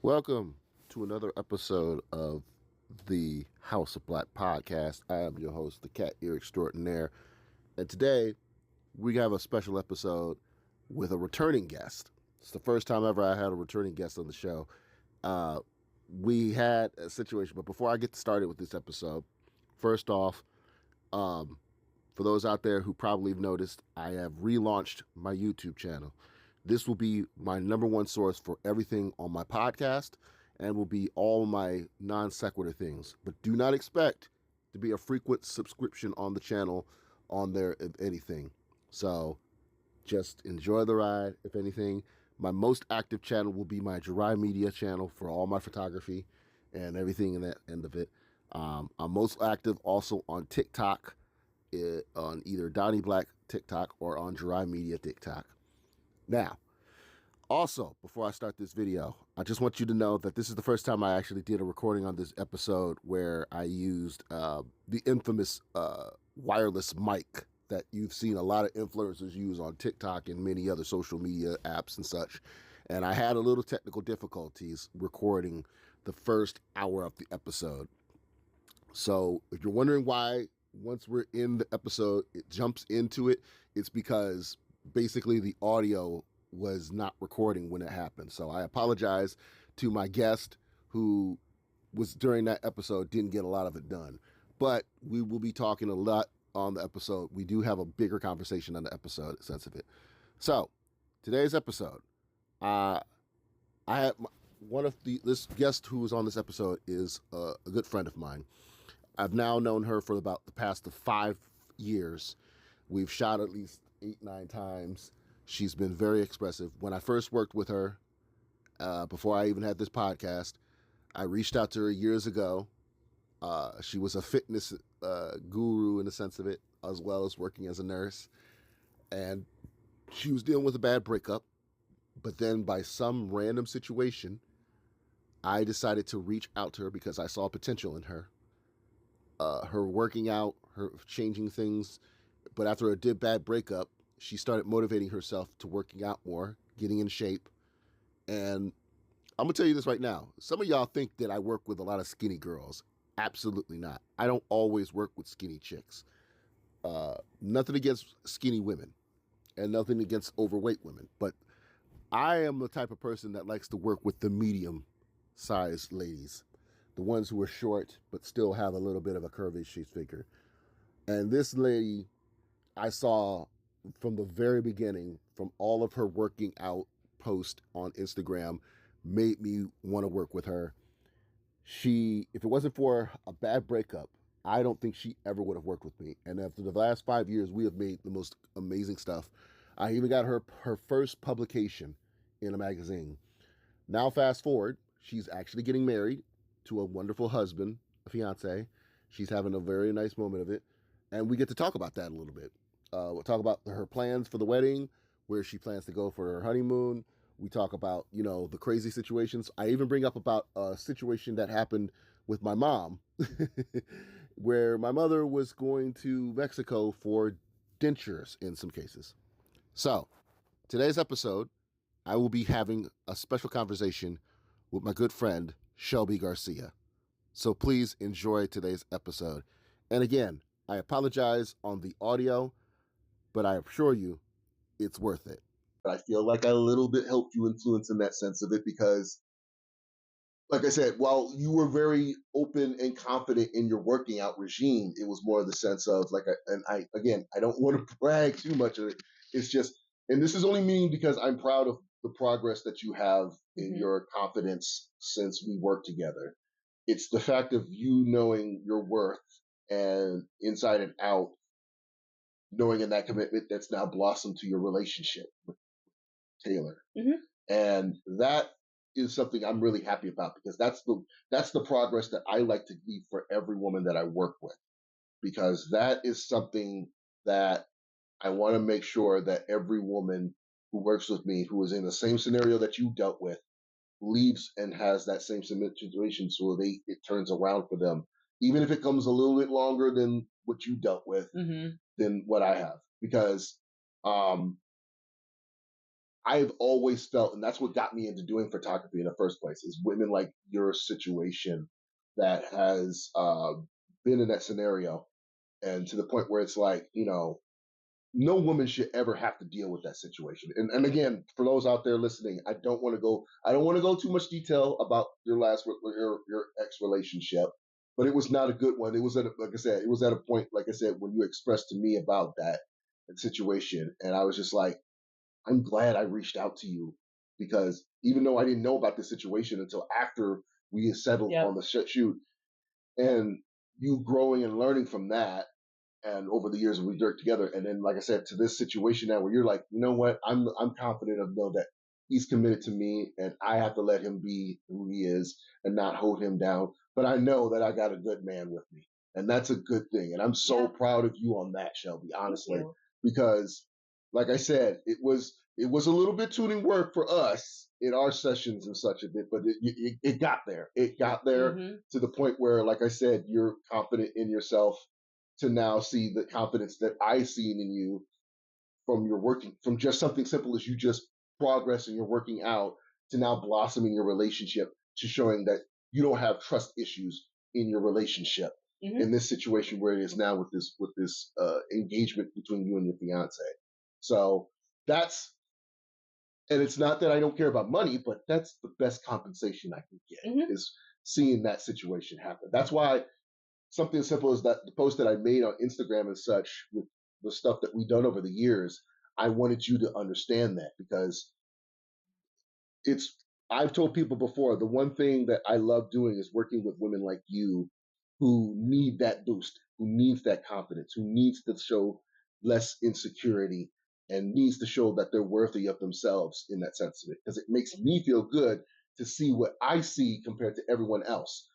Welcome to another episode of the House of Black podcast. I am your host, the Cat Ear Extraordinaire, and today we have a special episode with a returning guest. It's the first time ever I had a returning guest on the show. We had a situation, but before I get started with this episode, first off, for those out there who probably have noticed, I have relaunched my YouTube channel. This will be my number one source for everything on my podcast and will be all my non sequitur things. But do not expect to be a frequent subscription on the channel on there, if anything. So just enjoy the ride, if anything. My most active channel will be my dry media channel for all my photography and everything in that end of it. I'm most active also on TikTok, on either Donnie Black TikTok or on dry media TikTok. Now, also, before I start this video, I just want you to know that this is the first time I actually did a recording on this episode where I used the infamous wireless mic that you've seen a lot of influencers use on TikTok and many other social media apps and such. And I had a little technical difficulties recording the first hour of the episode. So if you're wondering why, once we're in the episode, it jumps into it, it's because basically the audio was not recording when it happened. So I apologize to my guest who was during that episode, didn't get a lot of it done. But we will be talking a lot on the episode. We do have a bigger conversation on the episode, sense of it. So today's episode, I have one of this guest who was on this episode is a good friend of mine. I've now known her for about the past 5 years. We've shot at least 8-9 times. She's been very expressive. When I first worked with her, before I even had this podcast, I reached out to her years ago. She was a fitness guru in the sense of it, as well as working as a nurse. And she was dealing with a bad breakup. But then by some random situation, I decided to reach out to her because I saw potential in her. Her working out, her changing things. But after a bad breakup, she started motivating herself to working out more, getting in shape. And I'm going to tell you this right now. Some of y'all think that I work with a lot of skinny girls. Absolutely not. I don't always work with skinny chicks. Nothing against skinny women and nothing against overweight women. But I am the type of person that likes to work with the medium-sized ladies. The ones who are short but still have a little bit of a curvaceous figure. And this lady, I saw from the very beginning, from all of her working out posts on Instagram, made me want to work with her. If it wasn't for a bad breakup, I don't think she ever would have worked with me. And after the last 5 years, we have made the most amazing stuff. I even got her first publication in a magazine. Now, fast forward, she's actually getting married to a wonderful husband, a fiance. She's having a very nice moment of it. And we get to talk about that a little bit. We'll talk about her plans for the wedding, where she plans to go for her honeymoon. We talk about, the crazy situations. I even bring up about a situation that happened with my mom, where my mother was going to Mexico for dentures in some cases. So, today's episode, I will be having a special conversation with my good friend, Shelby Garcia. So please enjoy today's episode. And again, I apologize on the audio, but I assure you, it's worth it. I feel like I a little bit helped you influence in that sense of it because, like I said, while you were very open and confident in your working out regime, it was more the sense of I don't want to brag too much of it. It's just, and this is only me because I'm proud of the progress that you have in your confidence since we worked together. It's the fact of you knowing your worth and inside and out, knowing in that commitment that's now blossomed to your relationship with Taylor. Mm-hmm. And that is something I'm really happy about because that's the progress that I like to leave for every woman that I work with, because that is something that I want to make sure that every woman who works with me, who is in the same scenario that you dealt with, leaves and has that same situation so it turns around for them, even if it comes a little bit longer than what you dealt with, than what I have. Because I've always felt, and that's what got me into doing photography in the first place, is women like your situation that has been in that scenario, and to the point where it's like, no woman should ever have to deal with that situation. And again, for those out there listening, I don't want to go too much detail about your ex relationship, but it was not a good one. It was like I said, it was at a point, like I said, when you expressed to me about that situation, and I was just like, I'm glad I reached out to you, because even though I didn't know about this situation until after we had settled on the shoot, and you growing and learning from that, and over the years we worked together, and then like I said, to this situation now where you're like, you know what, I'm confident of know that he's committed to me, and I have to let him be who he is and not hold him down. But I know that I got a good man with me, and that's a good thing. And I'm so proud of you on that, Shelby, honestly, because like I said, it was a little bit tuning work for us in our sessions and such a bit, but it got there. It got there to the point where, like I said, you're confident in yourself to now see the confidence that I seen in you from your working, from just something simple as you just progressing, you're working out, to now blossoming your relationship, to showing that you don't have trust issues in your relationship in this situation where it is now with this engagement between you and your fiance. So that's, and it's not that I don't care about money, but that's the best compensation I can get is seeing that situation happen. That's why something as simple as that, the post that I made on Instagram and such, with the stuff that we've done over the years, I wanted you to understand that, because it's, I've told people before, the one thing that I love doing is working with women like you who need that boost, who needs that confidence, who needs to show less insecurity, and needs to show that they're worthy of themselves in that sense of it. Because it makes me feel good to see what I see compared to everyone else.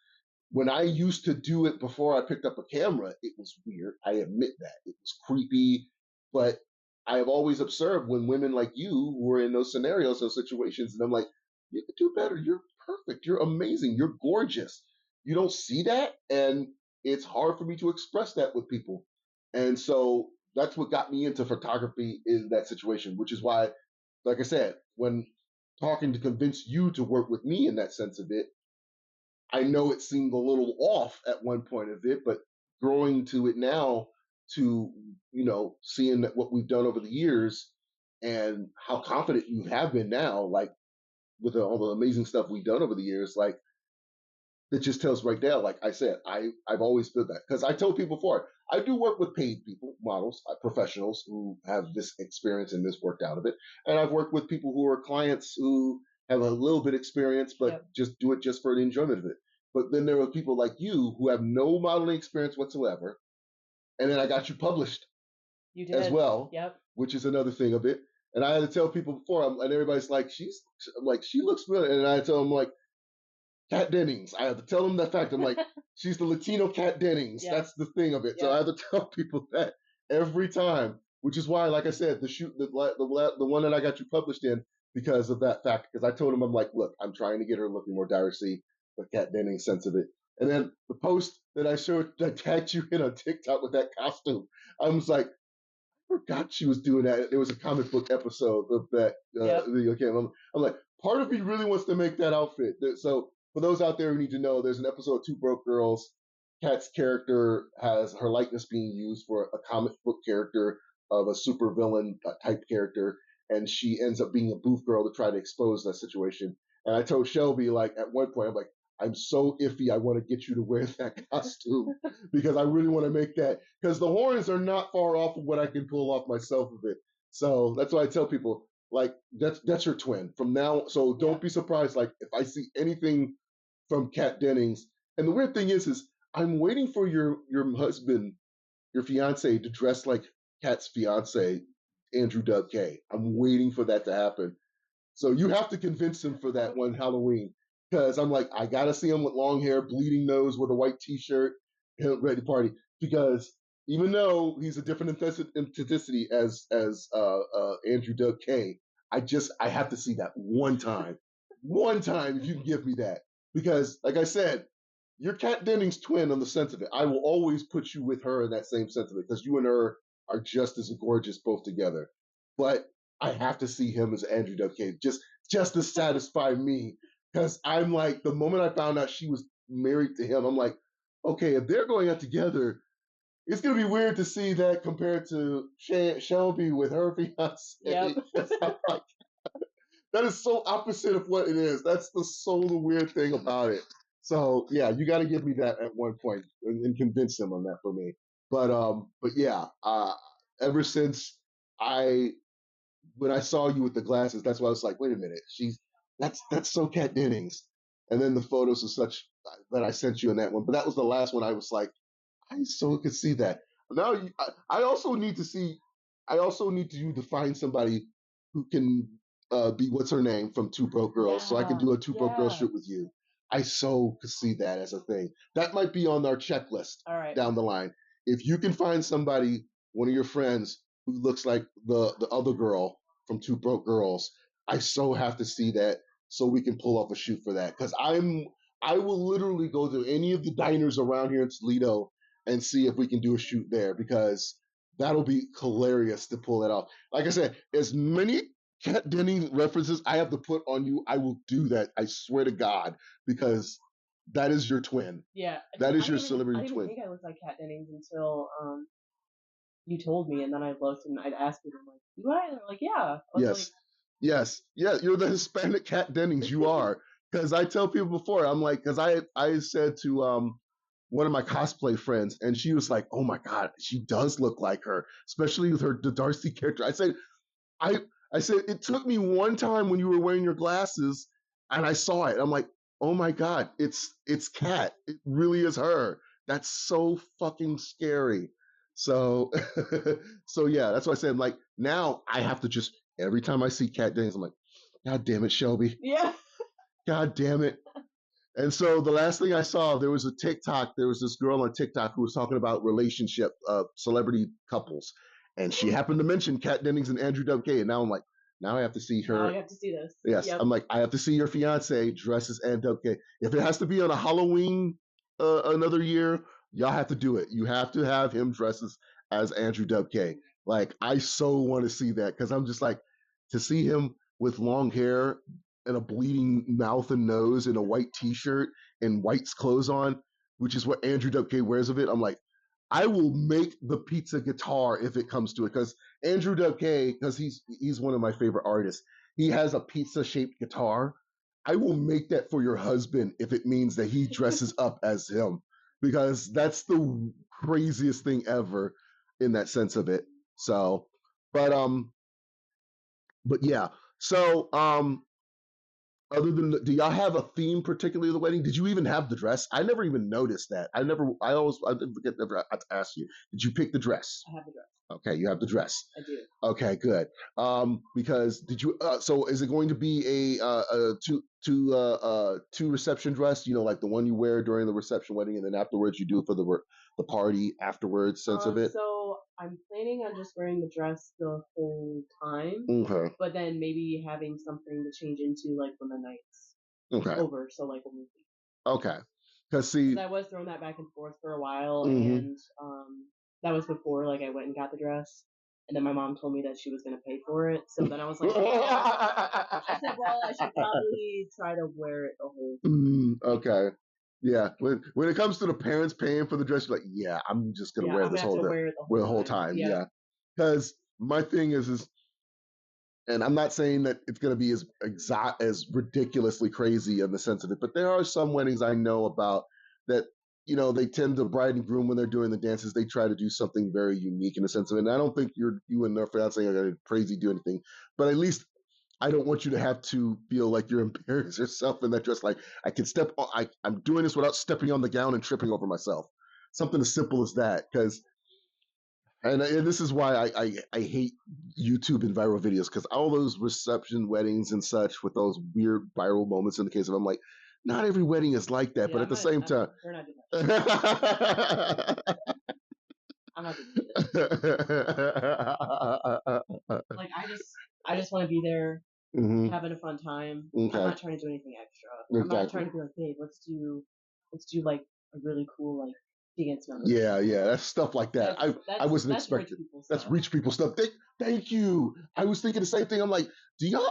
When I used to do it before I picked up a camera, it was weird. I admit that. It was creepy. But I have always observed when women like you were in those scenarios, those situations, and I'm like, you could do better. You're perfect. You're amazing. You're gorgeous. You don't see that. And it's hard for me to express that with people. And so that's what got me into photography in that situation, which is why, like I said, when talking to convince you to work with me in that sense of it, I know it seemed a little off at one point of it, but growing to it now, to, seeing that what we've done over the years and how confident you have been now, like with all the amazing stuff we've done over the years, like it just tells right there, like I said, I've always felt that, because I told people before, I do work with paid people, models, professionals who have this experience and this worked out of it. And I've worked with people who are clients who have a little bit experience, but just do it just for the enjoyment of it. But then there are people like you who have no modeling experience whatsoever. And then I got you published as well, which is another thing of it. And I had to tell people before, and everybody's like, she looks good. And I tell them, like, Kat Dennings. I have to tell them that fact. I'm like, she's the Latino Kat Dennings. That's the thing of it. So I have to tell people that every time, which is why, like I said, the one that I got you published in, because of that fact. Because I told him, I'm like, look, I'm trying to get her looking more Darcy, the Kat Dennings sense of it. And then the post that I showed, that tagged you in on TikTok with that costume, I was like, forgot she was doing that. There was a comic book episode of that video game. I'm like, part of me really wants to make that outfit. So for those out there who need to know, there's an episode of Two Broke Girls. Kat's character has her likeness being used for a comic book character of a super villain type character, and she ends up being a booth girl to try to expose that situation. And I told Shelby, like, at one point, I'm like, I'm so iffy. I want to get you to wear that costume because I really want to make that, because the horns are not far off of what I can pull off myself of it. So that's why I tell people, like, that's your twin from now. So don't be surprised. Like, if I see anything from Kat Dennings, and the weird thing is I'm waiting for your husband, your fiance, to dress like Kat's fiance, Andrew WK. I'm waiting for that to happen. So you have to convince him for that one Halloween, because I'm like, I gotta see him with long hair, bleeding nose, with a white T-shirt, ready to party. Because even though he's a different authenticity as Andrew WK, I have to see that one time. One time, if you can give me that, because like I said, you're Kat Dennings' twin on the sense of it. I will always put you with her in that same sense of it, because you and her are just as gorgeous both together. But I have to see him as Andrew WK just to satisfy me. Because I'm like, the moment I found out she was married to him, I'm like, okay, if they're going out together, it's gonna be weird to see that compared to Shelby with her fiance. Yep. Like, that is so opposite of what it is. That's the weird thing about it. So yeah, you got to give me that at one point and convince him on that for me. But yeah, ever since I when I saw you with the glasses, that's why I was like, wait a minute, that's so Kat Dennings. And then the photos and such that I sent you in that one, but that was the last one I was like, I so could see that. Now I also need to see. I also need you to find somebody who can be what's her name from Two Broke Girls, so I can do a Two Broke Girls shoot with you. I so could see that as a thing. That might be on our checklist down the line. If you can find somebody, one of your friends, who looks like the other girl from Two Broke Girls, I so have to see that so we can pull off a shoot for that. Because I will literally go to any of the diners around here in Toledo and see if we can do a shoot there because that'll be hilarious to pull that off. Like I said, as many Kat Denning references I have to put on you, I will do that. I swear to God, because that is your twin. Yeah, that is your celebrity twin. I didn't think I looked like Kat Dennings until you told me, and then I looked and I'd asked people, I'm like, "Do I?" And they're like, "Yeah." Yes, yes, yeah. You're the Hispanic Kat Dennings. You are. Because I tell people before, I'm like, because I said to one of my cosplay friends, and she was like, "Oh my God, she does look like her, especially with the Darcy character." I I said it took me one time when you were wearing your glasses, and I saw it. I'm like, "Oh my God, it's Kat. It really is her." That's so fucking scary. So so yeah, that's why I said like now I have to just every time I see Kat Dennings, I'm like, "God damn it, Shelby! Yeah. God damn it!" And so the last thing I saw, there was a TikTok. There was this girl on TikTok who was talking about relationship, celebrity couples, and she happened to mention Kat Dennings and Andrew WK. And now I'm like, now I have to see her. Now I have to see this. Yes, yep. I'm like, I have to see your fiance dressed as Andrew WK. If it has to be on a Halloween another year, y'all have to do it. You have to have him dressed as Andrew WK. Like, I so want to see that because I'm just like, to see him with long hair and a bleeding mouth and nose and a white t-shirt and white clothes on, which is what Andrew WK wears of it. I'm like, I will make the pizza guitar if it comes to it. Because Andrew WK, because he's one of my favorite artists, he has a pizza shaped guitar. I will make that for your husband if it means that he dresses up as him. Because that's the craziest thing ever in that sense of it. So, but but yeah. So other than do y'all have a theme particularly of the wedding? Did you even have the dress? I never even noticed that. I forget never to ask you. Did you pick the dress? I have the dress. Okay, you have the dress. I do. Okay, good. Because did you? So is it going to be a two reception dress? You know, like the one you wear during the reception wedding, and then afterwards you do it for the party afterwards. Sense of it. So I'm planning on just wearing the dress the whole time. Okay. But then maybe having something to change into like when the night's over. So like a movie. Okay. Because see, I was throwing that back and forth for a while, and that was before like I went and got the dress, and then my mom told me that she was going to pay for it. So then I was like, I said, well, I should probably try to wear it the whole time. Okay. Yeah. When it comes to the parents paying for the dress, you're like, yeah, I'm just gonna wear this the whole time. Yeah. Because my thing is, and I'm not saying that it's gonna be as ridiculously crazy in the sense of it, but there are some weddings I know about that, you know, they tend to bride and groom when they're doing the dances, they try to do something very unique in the sense of it. And I don't think you and their fiance are gonna crazy do anything, but at least I don't want you to have to feel like you're embarrassing yourself in that dress. Like I can step on, I'm doing this without stepping on the gown and tripping over myself. Something as simple as that. Because, and this is why I hate YouTube and viral videos because all those reception weddings and such with those weird viral moments in the case of, I'm like, not every wedding is like that. But at the same time, I'm not doing like I just want to be there, having a fun time. I'm not trying to do anything extra. I'm not trying to be like, hey, let's do like a really cool like she gets none. Yeah, that's stuff like that. I wasn't expecting. That's rich people stuff. Thank you. I was thinking the same thing. I'm like,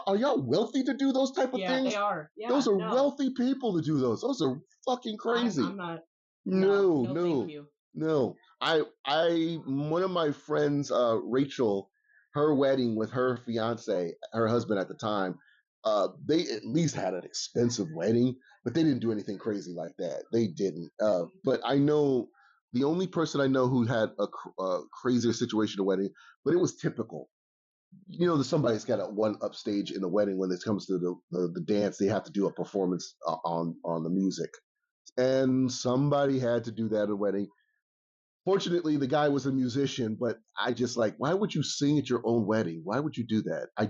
are y'all wealthy to do those type of things? Yeah, they are. Yeah, those are wealthy people to do those. Those are fucking crazy. I'm not. No, thank you. No. One of my friends, Rachel, her wedding with her fiance, her husband at the time, they at least had an expensive wedding, but they didn't do anything crazy like that. They didn't. But I know the only person I know who had a crazier situation at a wedding, but it was typical. You know, somebody's got a one upstage in the wedding when it comes to the dance. They have to do a performance on the music, and somebody had to do that at a wedding. Fortunately, the guy was a musician, but I just like, why would you sing at your own wedding? Why would you do that? I'm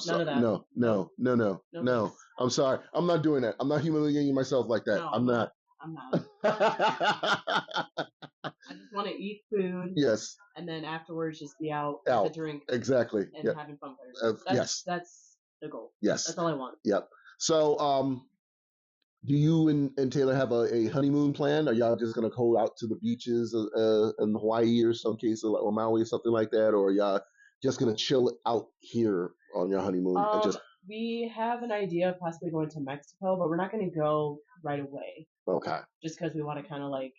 none of that. No. I'm sorry. I'm not doing that. I'm not humiliating myself like that. No, I'm not. I just want to eat food. Yes. And then afterwards, just be out with a drink. Exactly. And having fun there. That's the goal. Yes. That's all I want. Yep. So, do you and Taylor have a honeymoon plan? Are y'all just gonna go out to the beaches in Hawaii or some case or Maui or something like that, or are y'all just gonna chill out here on your honeymoon? We have an idea of possibly going to Mexico, but we're not going to go right away. Okay. Just because we want to kind of like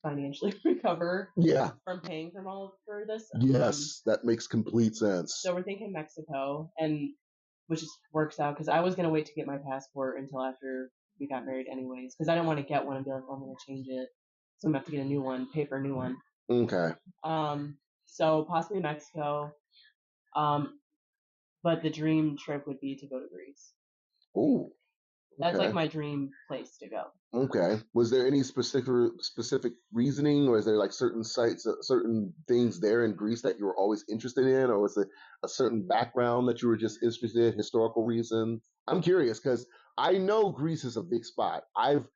financially recover. Yeah. From paying for this. Yes, that makes complete sense. So we're thinking Mexico, and which just works out because I was going to wait to get my passport until after we got married anyways, because I didn't want to get one and be like, oh, I'm going to change it. So I'm going to have to get a new one, pay for a new one. Okay. So possibly Mexico. But the dream trip would be to go to Greece. Ooh. Okay. That's like my dream place to go. Okay. Was there any specific reasoning, or is there like certain sites, certain things there in Greece that you were always interested in, or was it a certain background that you were just interested in, historical reason? I'm curious because I know Greece is a big spot. I've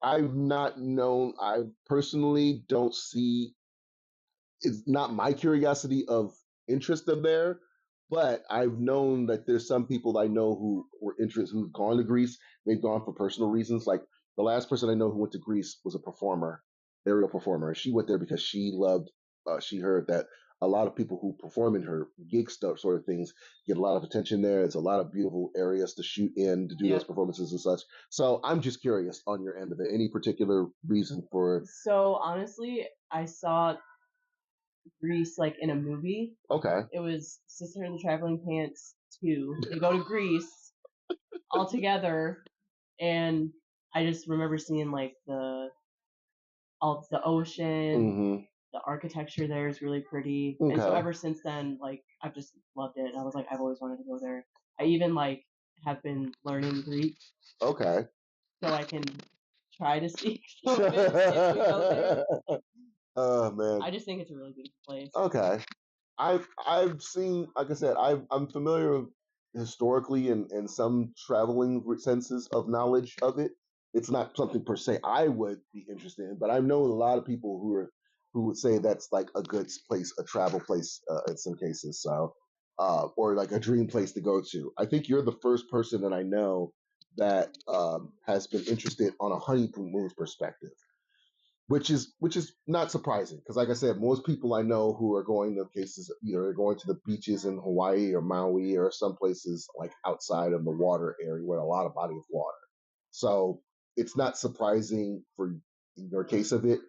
not known. I personally don't see. It's not my curiosity of interest of there, but I've known that there's some people I know who were interested who've gone to Greece. They've gone for personal reasons. Like the last person I know who went to Greece was a performer, aerial performer. She went there because she loved. She heard that a lot of people who perform in her gig stuff sort of things get a lot of attention there. There's a lot of beautiful areas to shoot in to do those performances and such. So I'm just curious on your end of it. Any particular reason for? So honestly, I saw Greece like in a movie. Okay. It was Sister in the Traveling Pants 2. They go to Greece all together, and I just remember seeing like the ocean. The architecture there is really pretty. Okay. And so ever since then, like I've just loved it. I was like, I've always wanted to go there. I even like have been learning Greek. Okay. So I can try to speak some of it if we go there. Oh man. I just think it's a really beautiful place. Okay. I've seen, like I said, I'm familiar historically and some traveling senses of knowledge of it. It's not something per se I would be interested in, but I know a lot of people who would say that's like a good place, a travel place in some cases. So, or like a dream place to go to. I think you're the first person that I know that has been interested on a honeymoon perspective, which is not surprising because, like I said, most people I know who are going to cases either going to the beaches in Hawaii or Maui or some places like outside of the water area where a lot of body of water. So it's not surprising for in your case of it.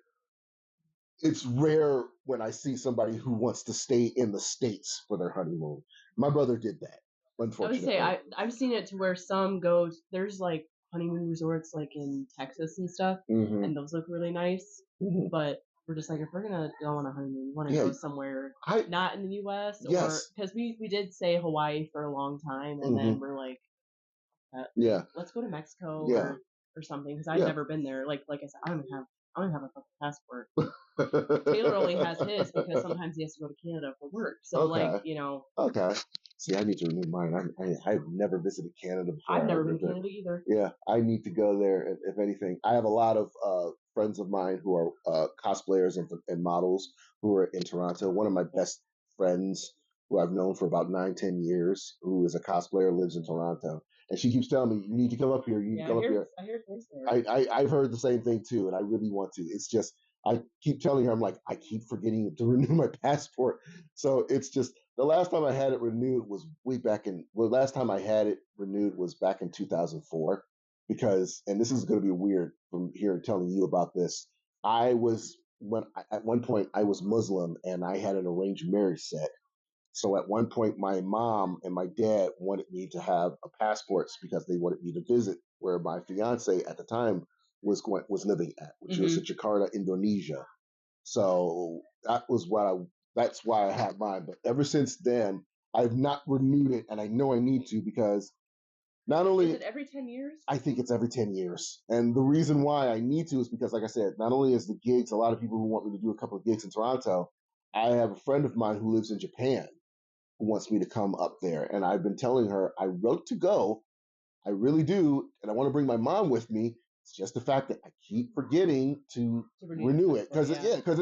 It's rare when I see somebody who wants to stay in the States for their honeymoon. My brother did that, unfortunately. I would say I've seen it to where some go. There's like honeymoon resorts like in Texas and stuff, and those look really nice. But we're just like, if we're gonna go on a honeymoon, we want to go somewhere not in the U.S. or because we did say Hawaii for a long time, and then we're like, let's go to Mexico or something because I've never been there. Like I said, I don't have a fucking passport. Taylor only has his because sometimes he has to go to Canada for work. So Okay. See, I need to renew mine. I've never visited Canada before. I've never been to Canada either. Yeah, I need to go there. If anything, I have a lot of friends of mine who are cosplayers and models who are in Toronto. One of my best friends, who I've known for about 9-10 years, who is a cosplayer, lives in Toronto. And she keeps telling me, you need to come up here. You need to come up here. I hear it's nice there. I've heard the same thing too, and I really want to. It's just I keep telling her, I'm like, I keep forgetting to renew my passport. So it's just the last time I had it renewed was way back in. Well, last time I had it renewed was back in 2004. Because, and this is going to be weird from here telling you about this. I was at one point I was Muslim and I had an arranged marriage set. So at one point, my mom and my dad wanted me to have a passports because they wanted me to visit where my fiance at the time was living at, which was in Jakarta, Indonesia. So that's why I had mine. But ever since then, I've not renewed it, and I know I need to because not only is it every 10 years? I think it's every 10 years. And the reason why I need to is because, like I said, not only is the gigs, a lot of people who want me to do a couple of gigs in Toronto, I have a friend of mine who lives in Japan who wants me to come up there. And I've been telling her I wrote to go. I really do. And I want to bring my mom with me. It's just the fact that I keep forgetting to renew it. Because because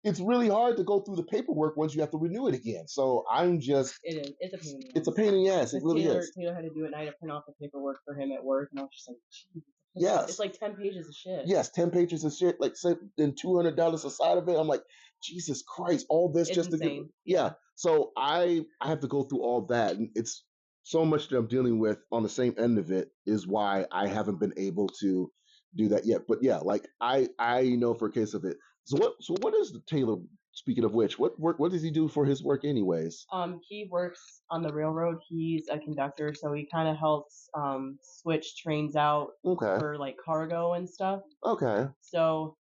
it's really hard to go through the paperwork once you have to renew it again. So I'm just it is. It's a pain in the ass. It's a pain in the ass. It really is. Taylor had to do it and I had to print off the paperwork for him at work and I was just like, geez. Yes. It's like 10 pages of shit. Yes, 10 pages of shit, like then $200 a side of it. I'm like, Jesus Christ, all this just insane. To get. Yeah. So I have to go through all that. And it's so much that I'm dealing with on the same end of it is why I haven't been able to do that yet. But yeah, like I know for a case of it. So what is the Taylor, speaking of which, what does he do for his work anyways? He works on the railroad. He's a conductor, so he kind of helps switch trains out for like cargo and stuff. Okay. So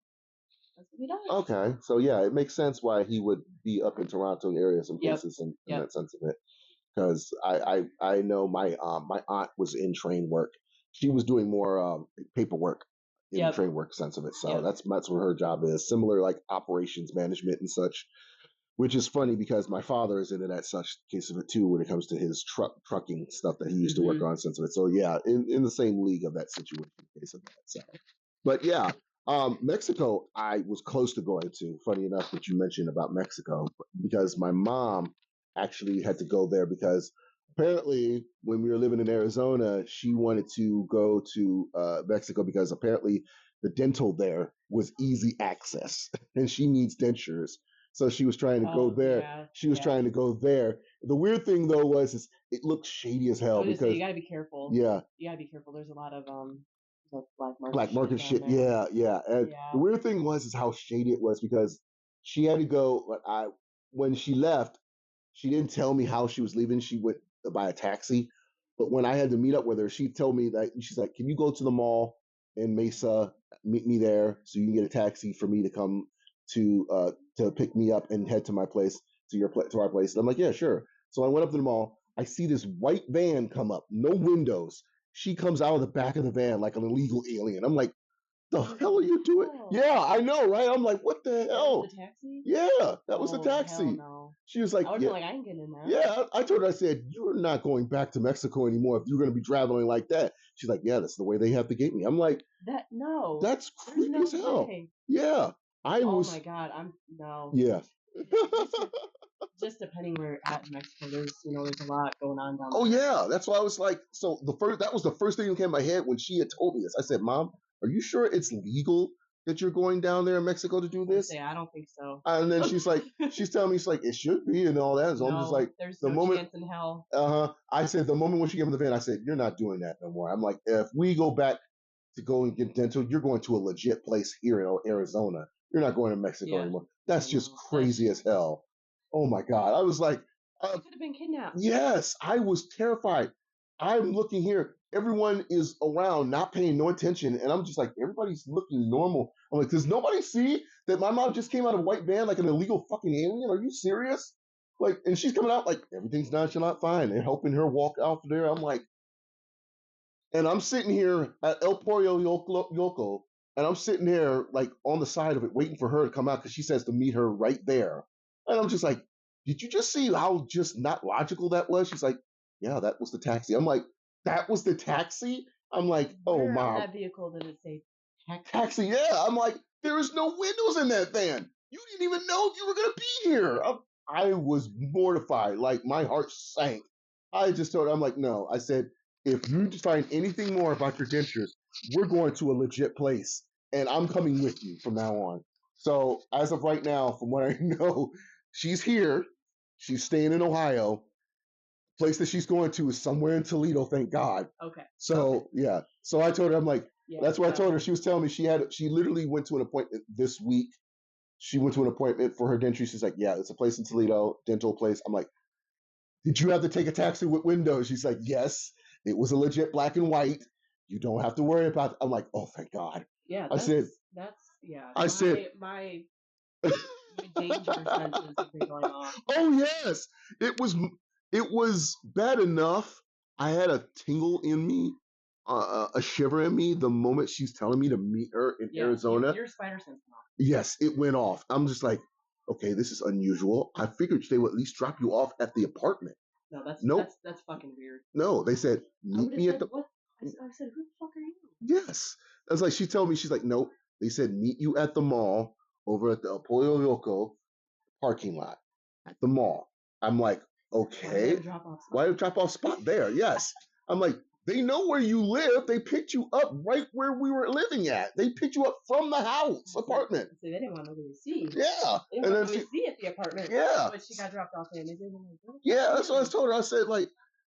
that's what he does. Okay. So yeah, it makes sense why he would be up in Toronto areas and places in that sense of it. Because I know my aunt was in train work. She was doing more paperwork in the train work sense of it. So that's what her job is. Similar like operations management and such. Which is funny because my father is into that such case of it too when it comes to his trucking stuff that he used to work on sense of it. So yeah, in the same league of that situation case of that. So. But yeah, Mexico I was close to going to. Funny enough that you mentioned about Mexico because my mom actually had to go there because apparently when we were living in Arizona, she wanted to go to Mexico because apparently the dental there was easy access and she needs dentures. So she was trying to go there. Yeah, she was trying to go there. The weird thing though was it looked shady as hell because you gotta be careful. Yeah, you gotta be careful. There's a lot of black market shit. Yeah. And the weird thing is how shady it was because she had to go. When she left, she didn't tell me how she was leaving. She went by a taxi. But when I had to meet up with her, she told me that she's like, "Can you go to the mall in Mesa, meet me there, so you can get a taxi for me to come to pick me up and head to my place, to our place." And I'm like, "Yeah, sure." So I went up to the mall. I see this white van come up, no windows. She comes out of the back of the van like an illegal alien. I'm like, the hell are you doing? Oh. Yeah, I know, right? I'm like, what the hell? The taxi? Yeah, that was the taxi. Hell no. She was like, I was like, I ain't getting in that. Yeah, I told her, I said, you're not going back to Mexico anymore if you're going to be traveling like that. She's like, yeah, that's the way they have to get me. I'm like, no. That's creepy as hell. Way. Yeah. Oh my God, no. Yeah. Just depending where you're at in Mexico, there's a lot going on down there. Oh yeah, that's why I was like, so that was the first thing that came in my head when she had told me this. I said, Mom, are you sure it's legal that you're going down there in Mexico to do this? I don't think so. And then she's like, she's telling me, she's like, it should be and all that. So I'm just like, there's no chance in hell. I said, the moment when she gave me the van, I said, you're not doing that no more. I'm like, if we go back to go and get dental, you're going to a legit place here in Arizona. You're not going to Mexico anymore. That's just crazy as hell. Oh my God. I was like, you could have been kidnapped. Yes, I was terrified. I'm looking here. Everyone is around, not paying no attention. And I'm just like, everybody's looking normal. I'm like, does nobody see that my mom just came out of a white van like an illegal fucking alien? Are you serious? Like, and she's coming out like, everything's nonchalant, fine. And helping her walk out there. I'm like, and I'm sitting here at El Pollo Yoco, and I'm sitting there like on the side of it, waiting for her to come out because she says to meet her right there. And I'm just like, did you just see how just not logical that was? She's like, yeah, that was the taxi. I'm like, that was the taxi? I'm like, oh, Mom. On that vehicle did it say taxi? Taxi, yeah. I'm like, there is no windows in that van. You didn't even know if you were going to be here. I was mortified. Like, my heart sank. I just told her, I'm like, no. I said, if you find anything more about your dentures, we're going to a legit place, and I'm coming with you from now on. So as of right now, from what I know, she's here. She's staying in Ohio. Place that she's going to is somewhere in Toledo, thank God. Okay. So yeah. So I told her, I'm like, that's what I told her. She was telling me she literally went to an appointment this week. She went to an appointment for her dentry. She's like, yeah, it's a place in Toledo, dental place. I'm like, did you have to take a taxi with windows? She's like, yes, it was a legit black and white. You don't have to worry about it. I'm like, oh, thank God. Yeah, I said, my danger senses have been going off. Oh yes, it was bad enough. I had a tingle in me, a shiver in me the moment she's telling me to meet her in Arizona. Your spider sense went off. Yes, it went off. I'm just like, okay, this is unusual. I figured they would at least drop you off at the apartment. No, that's fucking weird. No, they said meet me at the. What? I said, who the fuck are you? Yes, I was like, she told me, she's like, nope. They said meet you at the mall over at the Pollo Loco parking lot at the mall. I'm like, okay, why drop off spot there? Yes, I'm like, they know where you live. They picked you up right where we were living at. They picked you up from the house apartment. So they didn't want to see. Yeah, they didn't want to see at the apartment. Yeah, but she got dropped off there. And they didn't yeah, that's what I told her. I said like,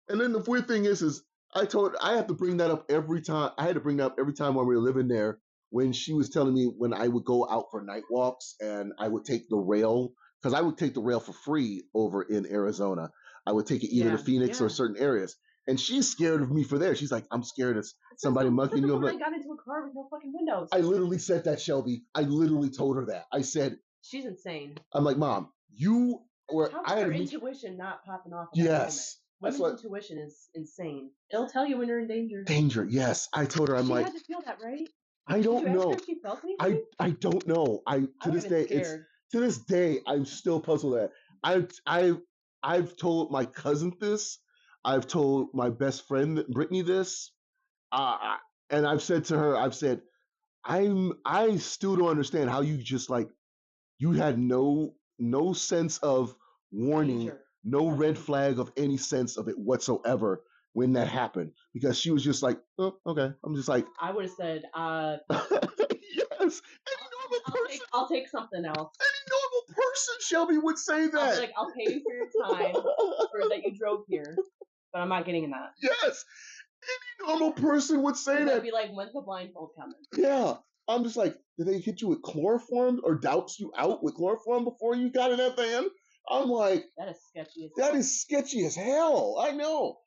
and then the weird thing is I have to bring that up every time. I had to bring that up every time when we were living there. When she was telling me when I would go out for night walks and I would take the rail, because I would take the rail for free over in Arizona. I would take it either to Phoenix or certain areas. And she's scared of me for there. She's like, I'm scared of somebody mucking you. I got into a car with no fucking windows. I literally said that, Shelby. I literally told her that. I said, she's insane. I'm like, Mom, you were. How's her intuition not popping off? Yes. Women's intuition is insane. It'll tell you when you're in danger. Danger, yes. I told her, I'm she like, had to feel that, right? I don't know. If she felt anything? I don't know. To this day, I'm still puzzled at. I've told my cousin this. I've told my best friend Brittany this. And I've said to her, I still don't understand how you just like you had no sense of warning, danger. No red flag of any sense of it whatsoever when that happened, because she was just like, oh, okay. I'm just like, I would have said, yes. Any normal person, I'll take something else. Any normal person, Shelby, would say that. I'll be like, I'll pay you for your time for that you drove here, but I'm not getting in that. Yes. Any normal person would say that. I'd be like, when's the blindfold coming? Yeah. I'm just like, did they hit you with chloroform or douse you out with chloroform before you got in that van? I'm like, that is sketchy as hell. That is sketchy as hell. I know.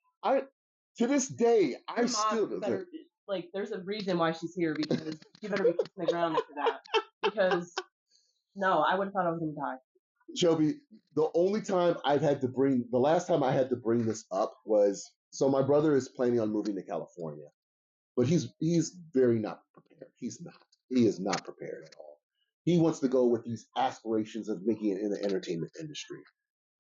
To this day, I still better, like, there's a reason why she's here, because she better be kissing the ground after that. Because no, I would have thought I was gonna die. Shelby, the last time I had to bring this up was, so my brother is planning on moving to California, but he's very not prepared. He is not prepared at all. He wants to go with these aspirations of making it in the entertainment industry.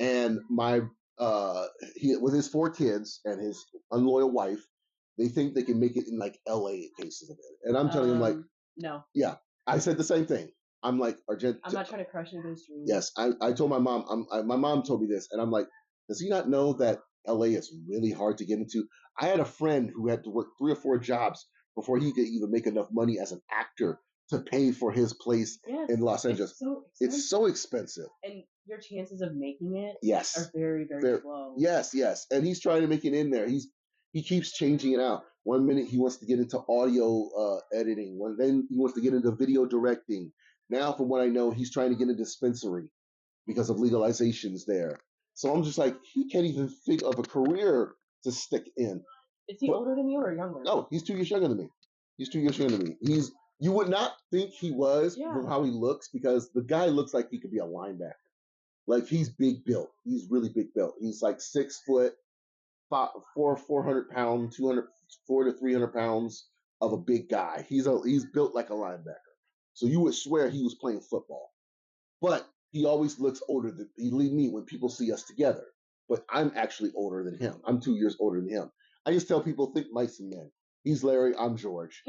And with his 4 kids and his unloyal wife, they think they can make it in like LA cases of it. And I'm telling him like, no. Yeah, I said the same thing. I'm like, I'm not trying to crush anybody's dreams. Yes, I told my mom. My mom told me this, and I'm like, does he not know that LA is really hard to get into? I had a friend who had to work 3 or 4 jobs before he could even make enough money as an actor to pay for his place in Los Angeles. It's so expensive. And your chances of making it yes. are very, very low. Yes. And he's trying to make it in there. He keeps changing it out. One minute he wants to get into audio editing. Then he wants to get into video directing. Now, from what I know, he's trying to get a dispensary because of legalizations there. So I'm just like, he can't even think of a career to stick in. Is he older than you or younger? No, he's 2 years younger than me. You would not think he was from how he looks, because the guy looks like he could be a linebacker. Like, he's big built. He's really big built. He's like 6 foot, 400 pounds, 400 to 300 pounds of a big guy. He's built like a linebacker. So you would swear he was playing football. But he always looks older than me when people see us together. But I'm actually older than him. I'm 2 years older than him. I just tell people, think mice and men. He's Larry, I'm George.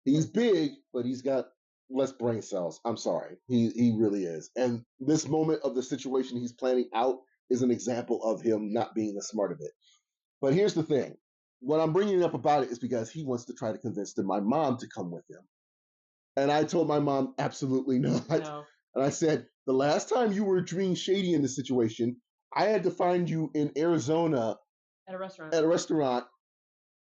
He's big, but he's got less brain cells. I'm sorry. He really is. And this moment of the situation he's planning out is an example of him not being the smart of it. But here's the thing. what I'm bringing up about it is because he wants to try to convince my mom to come with him. And I told my mom, absolutely not. No. And I said, the last time you were being shady in this situation, I had to find you in Arizona at a restaurant,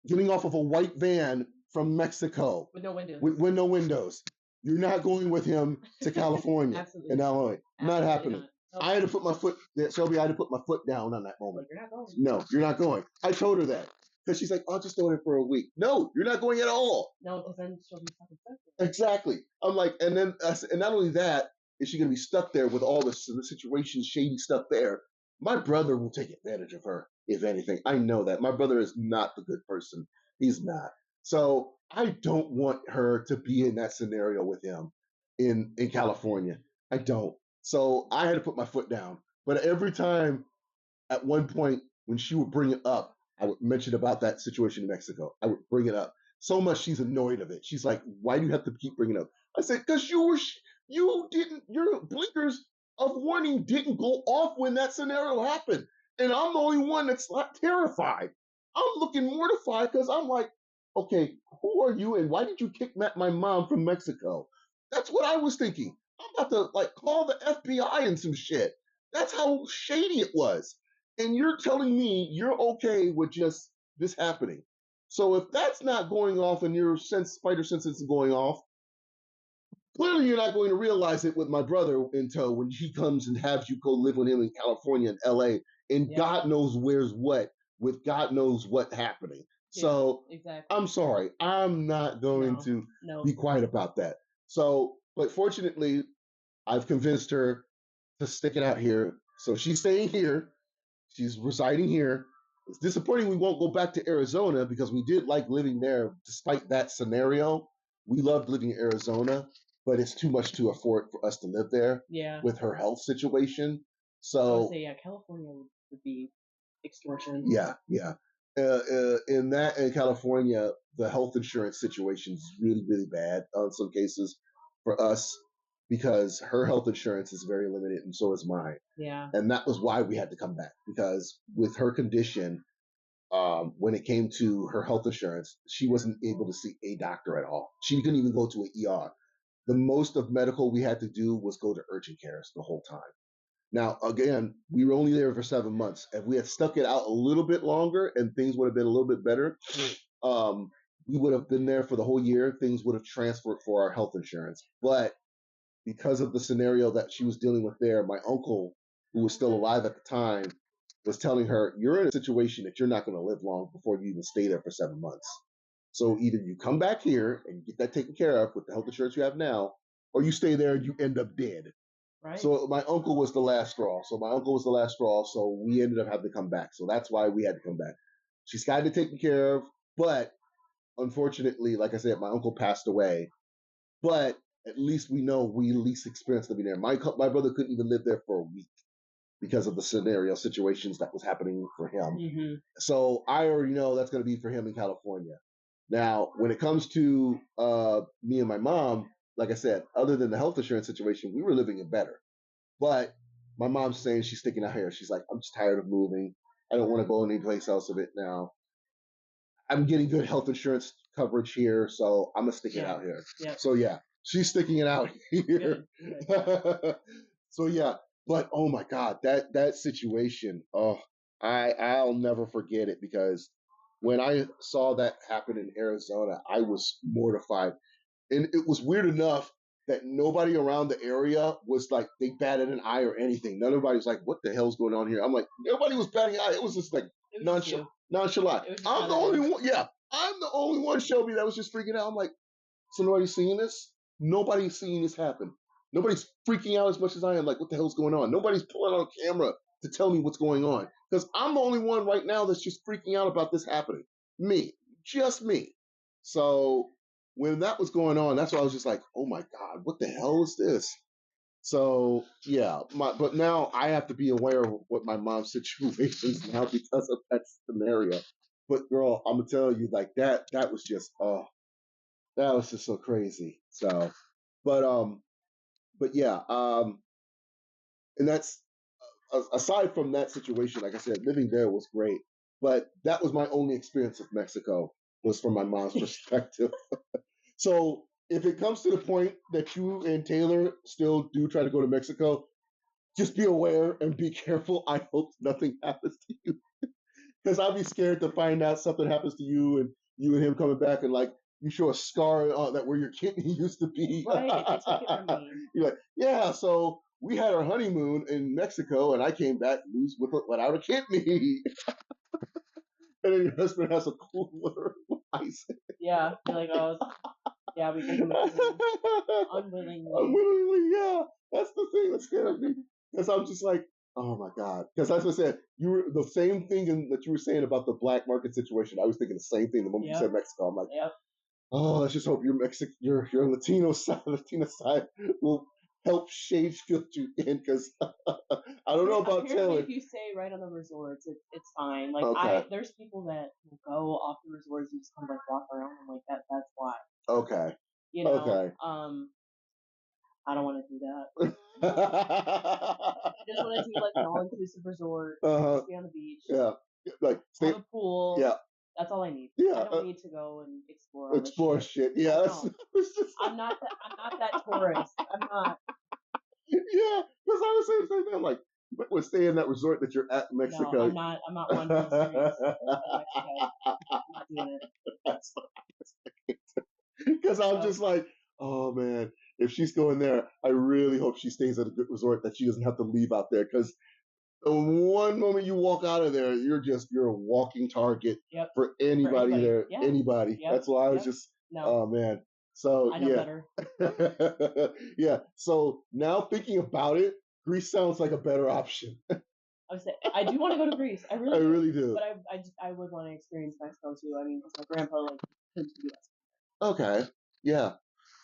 getting off of a white van from Mexico with no windows. With no windows. You're not going with him to California in Illinois. Not happening. Not. I had to put my foot, Shelby, I had to put my foot down on that moment. You're not going. No, you're not going. I told her that. Because she's like, I'll just go there for a week. No, you're not going at all. No, because then she'll be fucking stuck there. Exactly. I'm like, and then, and not only that, is she going to be stuck there with all the situation, shady stuff there. My brother will take advantage of her, if anything. I know that. My brother is not the good person. He's not. So I don't want her to be in that scenario with him in California. I don't. So I had to put my foot down. But every time, at one point, when she would bring it up, I would mention about that situation in Mexico. I would bring it up. So much she's annoyed of it. She's like, why do you have to keep bringing it up? I said, because you didn't, your blinkers of warning didn't go off when that scenario happened. And I'm the only one that's terrified. I'm looking mortified because I'm like, okay, who are you and why did you kick my mom from Mexico? That's what I was thinking. I'm about to like call the FBI and some shit. That's how shady it was. And you're telling me you're okay with just this happening. So if that's not going off and your spider sense is going off, clearly you're not going to realize it with my brother in tow when he comes and has you go live with him in California and LA and God knows where's what with God knows what happening. Yeah, so exactly. I'm sorry. I'm not going to be quiet about that. So, but fortunately, I've convinced her to stick it out here. So she's staying here. She's residing here. It's disappointing we won't go back to Arizona because we did like living there despite that scenario. We loved living in Arizona, but it's too much to afford for us to live there with her health situation. So I would say, California would be extortion. Yeah. In California, the health insurance situation is really, really bad in some cases for us because her health insurance is very limited and so is mine. Yeah. And that was why we had to come back because with her condition, when it came to her health insurance, she wasn't able to see a doctor at all. She couldn't even go to an ER. The most of medical we had to do was go to urgent cares the whole time. Now, again, we were only there for 7 months. If we had stuck it out a little bit longer and things would have been a little bit better, we would have been there for the whole year. Things would have transferred for our health insurance. But because of the scenario that she was dealing with there, my uncle, who was still alive at the time, was telling her, you're in a situation that you're not going to live long before you even stay there for 7 months. So either you come back here and get that taken care of with the health insurance you have now, or you stay there and you end up dead. Right. So my uncle was the last straw. So we ended up having to come back. So that's why we had to come back. She's got it taken care of, but unfortunately, like I said, my uncle passed away. But at least we know we at least experienced living there. My brother couldn't even live there for a week because of the situations that was happening for him. Mm-hmm. So I already know that's going to be for him in California. Now, when it comes to me and my mom, like I said, other than the health insurance situation, we were living it better. But my mom's saying she's sticking out here. She's like, I'm just tired of moving. I don't want to go any place else of it now. I'm getting good health insurance coverage here, so I'm going to stick it out here. Yeah. So, yeah, she's sticking it out here. Good. So, yeah. But, oh, my God, that situation, I'll never forget it because when I saw that happen in Arizona, I was mortified. And it was weird enough that nobody around the area was like, they batted an eye or anything. Nobody was like, what the hell's going on here? I'm like, nobody was batting an eye. It was just like nonchalant. I'm the only one. Yeah, I'm the only one, Shelby, that was just freaking out. I'm like, so nobody's seeing this? Nobody's seeing this happen. Nobody's freaking out as much as I am. Like, what the hell's going on? Nobody's pulling on camera to tell me what's going on. Because I'm the only one right now that's just freaking out about this happening. Me. Just me. So when that was going on, that's why I was just like, oh my God, what the hell is this? So yeah, but now I have to be aware of what my mom's situation is now because of that scenario. But girl, I'm gonna tell you, like that was just that was just so crazy. So, but yeah, and that's aside from that situation, like I said, living there was great. But that was my only experience of Mexico, was from my mom's perspective. So if it comes to the point that you and Taylor still do try to go to Mexico, just be aware and be careful. I hope nothing happens to you, because I'd be scared to find out something happens to you and him coming back and like you show a scar that where your kidney used to be. Right, they took it from me. You're like, yeah, so we had our honeymoon in Mexico, and I came back without a kidney. And then your husband has a cooler of ice. Yeah, you're like, oh, yeah, we gave him unwillingly. Unwillingly, yeah. That's the thing that scares me. Because I'm just like, oh my God. Because as I said, you were the same thing that you were saying about the black market situation. I was thinking the same thing the moment you said Mexico. I'm like, oh, let's just hope your Latino side will help shade filter you in, because I don't know about Taylor. If you stay right on the resorts, it's fine. Like there's people that will go off the resorts and just kind of like walk around. I'm like that's why. Okay. You know. Okay. I don't want to do that. I just want to do like an all-inclusive resort. Just be on the beach. Yeah. Like have a pool. Yeah. That's all I need. Yeah. I don't need to go and explore. Explore shit. Yeah. I'm not that tourist. I'm not. Yeah, because I was saying the same thing. I'm like, we'll stay in that resort that you're at in Mexico. No, I'm not one for serious Mexico. I'm not doing it. Because I'm just like, oh man, if she's going there, I really hope she stays at a good resort that she doesn't have to leave out there. Because the one moment you walk out of there, you're a walking target for anybody there. Yeah. Anybody. Yep. That's why I was just, oh man. So I know better. Yeah. So now thinking about it, Greece sounds like a better option. I do want to go to Greece. I really do. But I would want to experience Mexico too. I mean, because my grandpa came to the U.S. Okay. Yeah.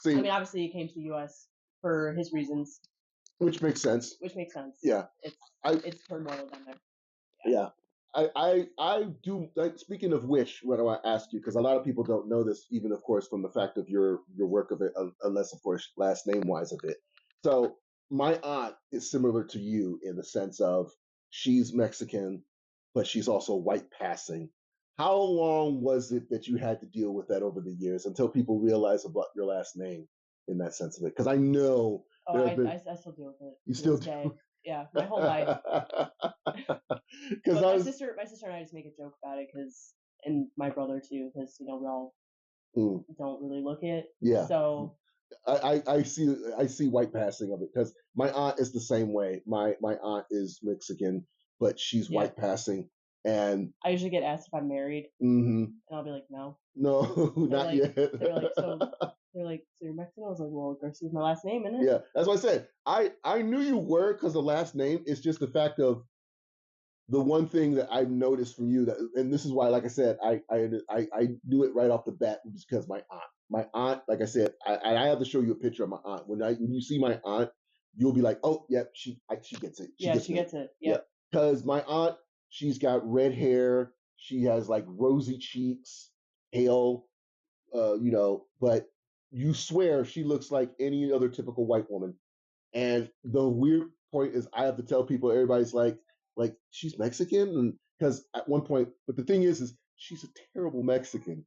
See, I mean, obviously he came to the U.S. for his reasons. Which makes sense. Yeah. It's turmoil down there. Yeah. I do, like, speaking of which, what do I ask you? Because a lot of people don't know this, even of course from the fact of your work of it, unless of course last name wise of it. So my aunt is similar to you in the sense of she's Mexican, but she's also white passing. How long was it that you had to deal with that over the years until people realize about your last name in that sense of it? Because I know. Oh, I still deal with it. You still do? Yeah, my whole life. Because my sister and I just make a joke about it, and my brother too, because we all don't really look it. Yeah. So I see white passing of it, because my aunt is the same way. My aunt is Mexican, but she's white passing, and I usually get asked if I'm married, and I'll be like, no, not yet. They're like, so you're Mexican? I was like, well, Garcia's my last name, isn't it? Yeah, that's what I said. I knew you were, because the last name is just the fact of the one thing that I've noticed from you, that, and this is why, like I said, I knew it right off the bat, was because my aunt, like I said, I have to show you a picture of my aunt. When you see my aunt, you'll be like, oh, yep, she gets it. She gets it. Yep. Because my aunt, she's got red hair. She has like rosy cheeks, pale, but you swear she looks like any other typical white woman. And the weird point is, I have to tell people, everybody's like she's Mexican, and because at one point, but the thing is she's a terrible Mexican.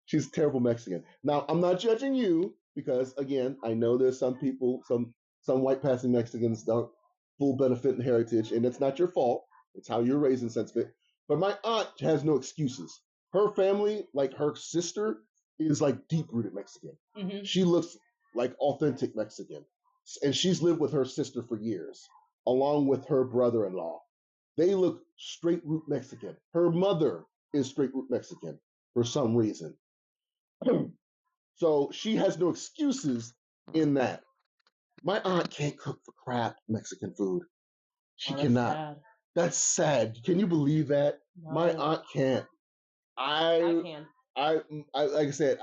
She's a terrible Mexican. Now, I'm not judging you, because again, I know there's some people, some white passing Mexicans don't full benefit and heritage, and it's not your fault. It's how you're raised in sense of it. But my aunt has no excuses. Her family, like her sister, is like deep-rooted Mexican. Mm-hmm. She looks like authentic Mexican. And she's lived with her sister for years, along with her brother-in-law. They look straight root Mexican. Her mother is straight root Mexican for some reason. So she has no excuses in that. My aunt can't cook for crap Mexican food. She cannot. Sad. That's sad. Can you believe that? No. My aunt can't. I can. I like I said,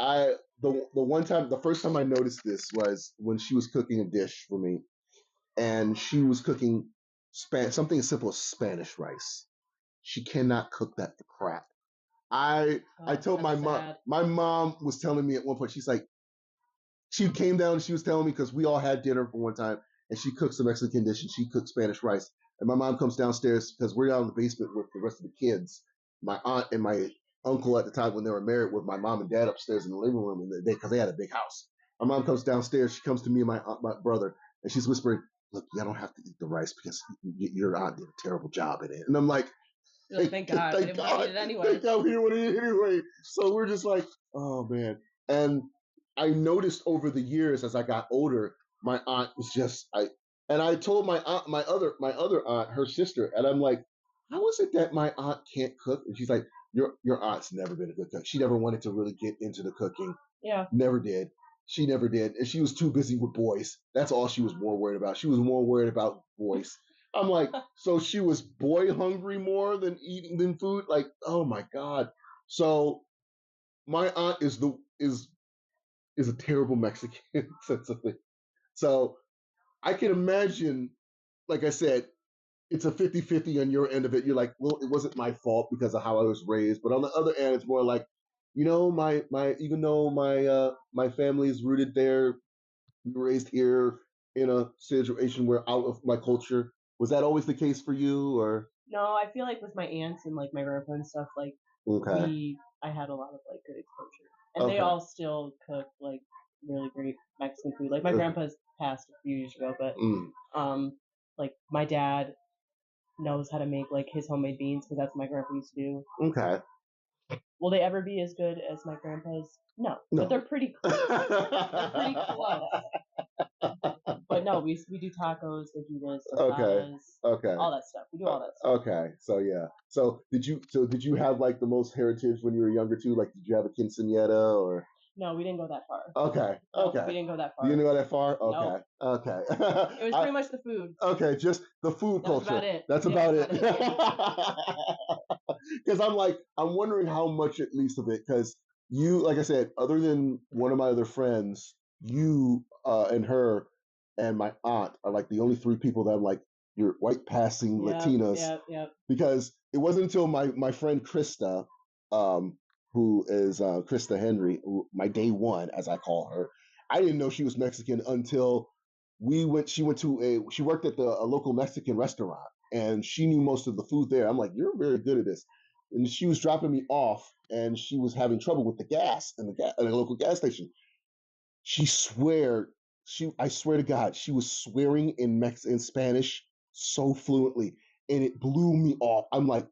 the first time I noticed this was when she was cooking a dish for me, and she was cooking something as simple as Spanish rice. She cannot cook that for crap. I told my mom. Sad. My mom was telling me at one point. She's like, she came down and she was telling me, because we all had dinner for one time, and she cooks a Mexican dish and she cooked Spanish rice. And my mom comes downstairs, because we're down in the basement with the rest of the kids. my aunt and my uncle at the time when they were married with my mom and dad upstairs in the living room because they had a big house. My mom comes downstairs. She comes to me and my aunt, my brother, and she's whispering, "Look, you don't have to eat the rice because your aunt did a terrible job in it." And I'm like, thank God. I didn't want to eat it anyway. Thank God we didn't want to eat it anyway. So we're just like, oh man. And I noticed over the years as I got older, my aunt was just and I told my aunt, my other aunt, her sister, and I'm like, how is it that my aunt can't cook? And she's like, your aunt's never been a good cook. She never wanted to really get into the cooking. Yeah. Never did. She never did. And she was too busy with boys. That's all she was more worried about. She was more worried about boys. I'm like, so she was boy hungry more than eating than food? Like, oh my God. So my aunt is a terrible Mexican sense of thing. So I can imagine, like I said, it's a 50-50 on your end of it. You're like, well, it wasn't my fault because of how I was raised. But on the other end, it's more like, my even though my family is rooted there, we were raised here in a situation where out of my culture. Was that always the case for you, or? No, I feel like with my aunts and like my grandpa and stuff, like I had a lot of like good exposure, and they all still cook like really great Mexican food. Like my grandpa's passed a few years ago, but like my dad knows how to make like his homemade beans because that's what my grandpa used to do. Okay. Will they ever be as good as my grandpa's? No. But they're pretty close. They're pretty close. But no, we do tacos, fajitas, tostadas, all that stuff. We do all that stuff. Okay, so yeah. So did you have like the most heritage when you were younger too? Like, did you have a quinceañera or? No, we didn't go that far. Okay. No, we didn't go that far. You didn't go that far? Okay. Nope. Okay. It was pretty much the food. Okay, just the food culture. That's about it. Because I'm wondering how much at least of it, because you, like I said, other than one of my other friends, you and her and my aunt are like the only three people that I'm like, you're white passing Latinas. Yeah. Because it wasn't until my friend Krista, who is Krista Henry, my day one, as I call her. I didn't know she was Mexican until she worked at a local Mexican restaurant, and she knew most of the food there. I'm like, you're very good at this. And she was dropping me off, and she was having trouble with the gas at a local gas station. I swear to God, she was swearing in Spanish so fluently, and it blew me off. I'm like,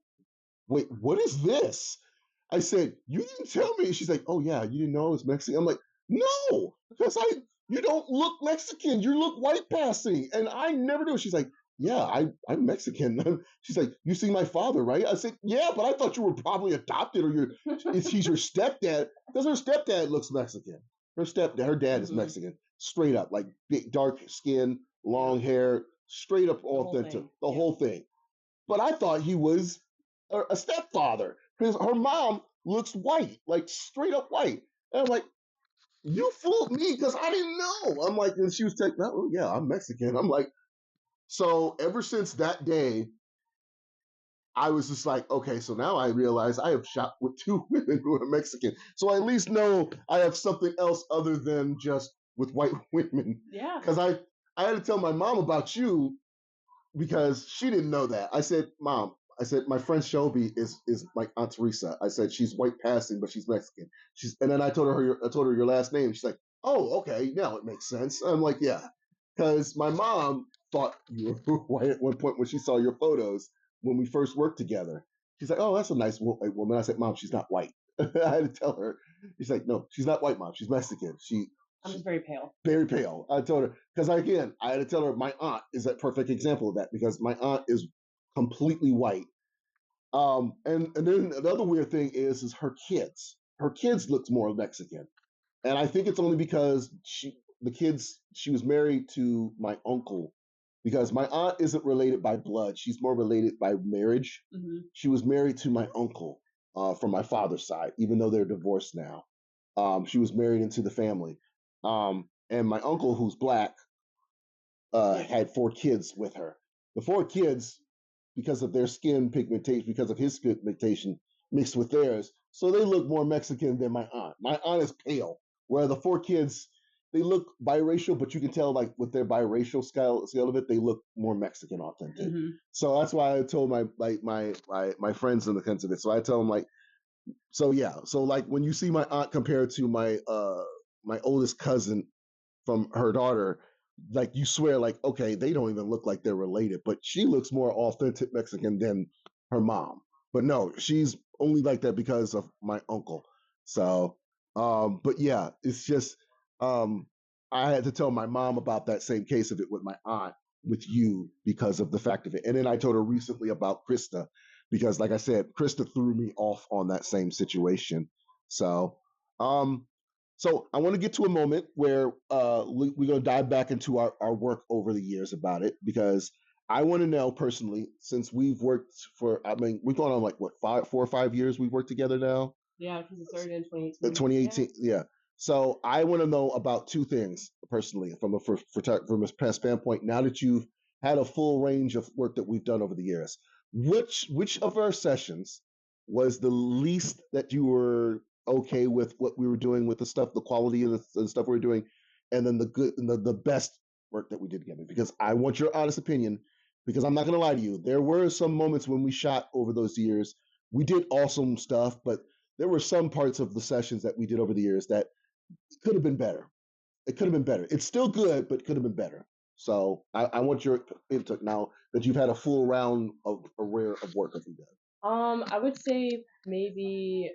wait, what is this? I said, you didn't tell me. She's like, oh yeah, you didn't know I was Mexican. I'm like, no, because you don't look Mexican. You look white passing. And I never knew. She's like, yeah, I'm Mexican. She's like, you see my father, right? I said, yeah, but I thought you were probably adopted or he's your stepdad. Because her stepdad looks Mexican. Her dad is Mexican. Straight up, like big, dark skin, long hair, straight up authentic, the whole thing. But I thought he was a stepfather. Because her mom looks white, like straight up white. And I'm like, you fooled me because I didn't know. I'm like, and she was like, oh yeah, I'm Mexican. I'm like, so ever since that day, I was just like, okay, so now I realize I have shopped with two women who are Mexican. So I at least know I have something else other than just with white women. Yeah. Because I had to tell my mom about you because she didn't know that. I said, Mom, my friend Shelby is like Aunt Teresa. I said, she's white passing, but she's Mexican. And then I told her your last name. She's like, oh, okay, now it makes sense. I'm like, yeah. Because my mom thought you were white at one point when she saw your photos when we first worked together. She's like, oh, that's a nice white woman. I said, Mom, she's not white. I had to tell her. She's like, no, she's not white, Mom. She's Mexican. I'm just very pale. Very pale. I told her, because again, I had to tell her my aunt is a perfect example of that because my aunt is completely white. And then another weird thing is her kids. Her kids looked more Mexican. And I think it's only because she was married to my uncle, because my aunt isn't related by blood. She's more related by marriage. Mm-hmm. She was married to my uncle from my father's side, even though they're divorced now. She was married into the family. And my uncle, who's black, had 4 kids with her. The 4 kids, because of their skin pigmentation, because of his skin pigmentation mixed with theirs, so they look more Mexican than my aunt. My aunt is pale, where the 4 kids, they look biracial, but you can tell like with their biracial scale of it, they look more Mexican authentic. Mm-hmm. So that's why I told my friends in the sense of it. So I tell them like, so yeah, so like when you see my aunt compared to my oldest cousin from her daughter, like you swear, like, okay, they don't even look like they're related, but she looks more authentic Mexican than her mom. But no, she's only like that because of my uncle. So, but yeah, it's just, um, I had to tell my mom about that same case of it with my aunt, with you, because of the fact of it. And then I told her recently about Krista, because like I said, Krista threw me off on that same situation. So, um, so I want to get to a moment where we're going to dive back into our work over the years about it, because I want to know personally, since we've worked for, I mean, we've gone on like what, 4 or 5 years we've worked together now? Yeah, because it started in 2018. 2018, yeah. So I want to know about two things personally from a standpoint. Now that you've had a full range of work that we've done over the years, which of our sessions was the least that you were okay with what we were doing with the stuff, the quality of the stuff we were doing, and then the good and the best work that we did together? Because I want your honest opinion. Because I'm not going to lie to you, there were some moments when we shot over those years. We did awesome stuff, but there were some parts of the sessions that we did over the years that could have been better. It could have been better. It's still good, but could have been better. So I want your input now that you've had a full round of of work of you done. I would say maybe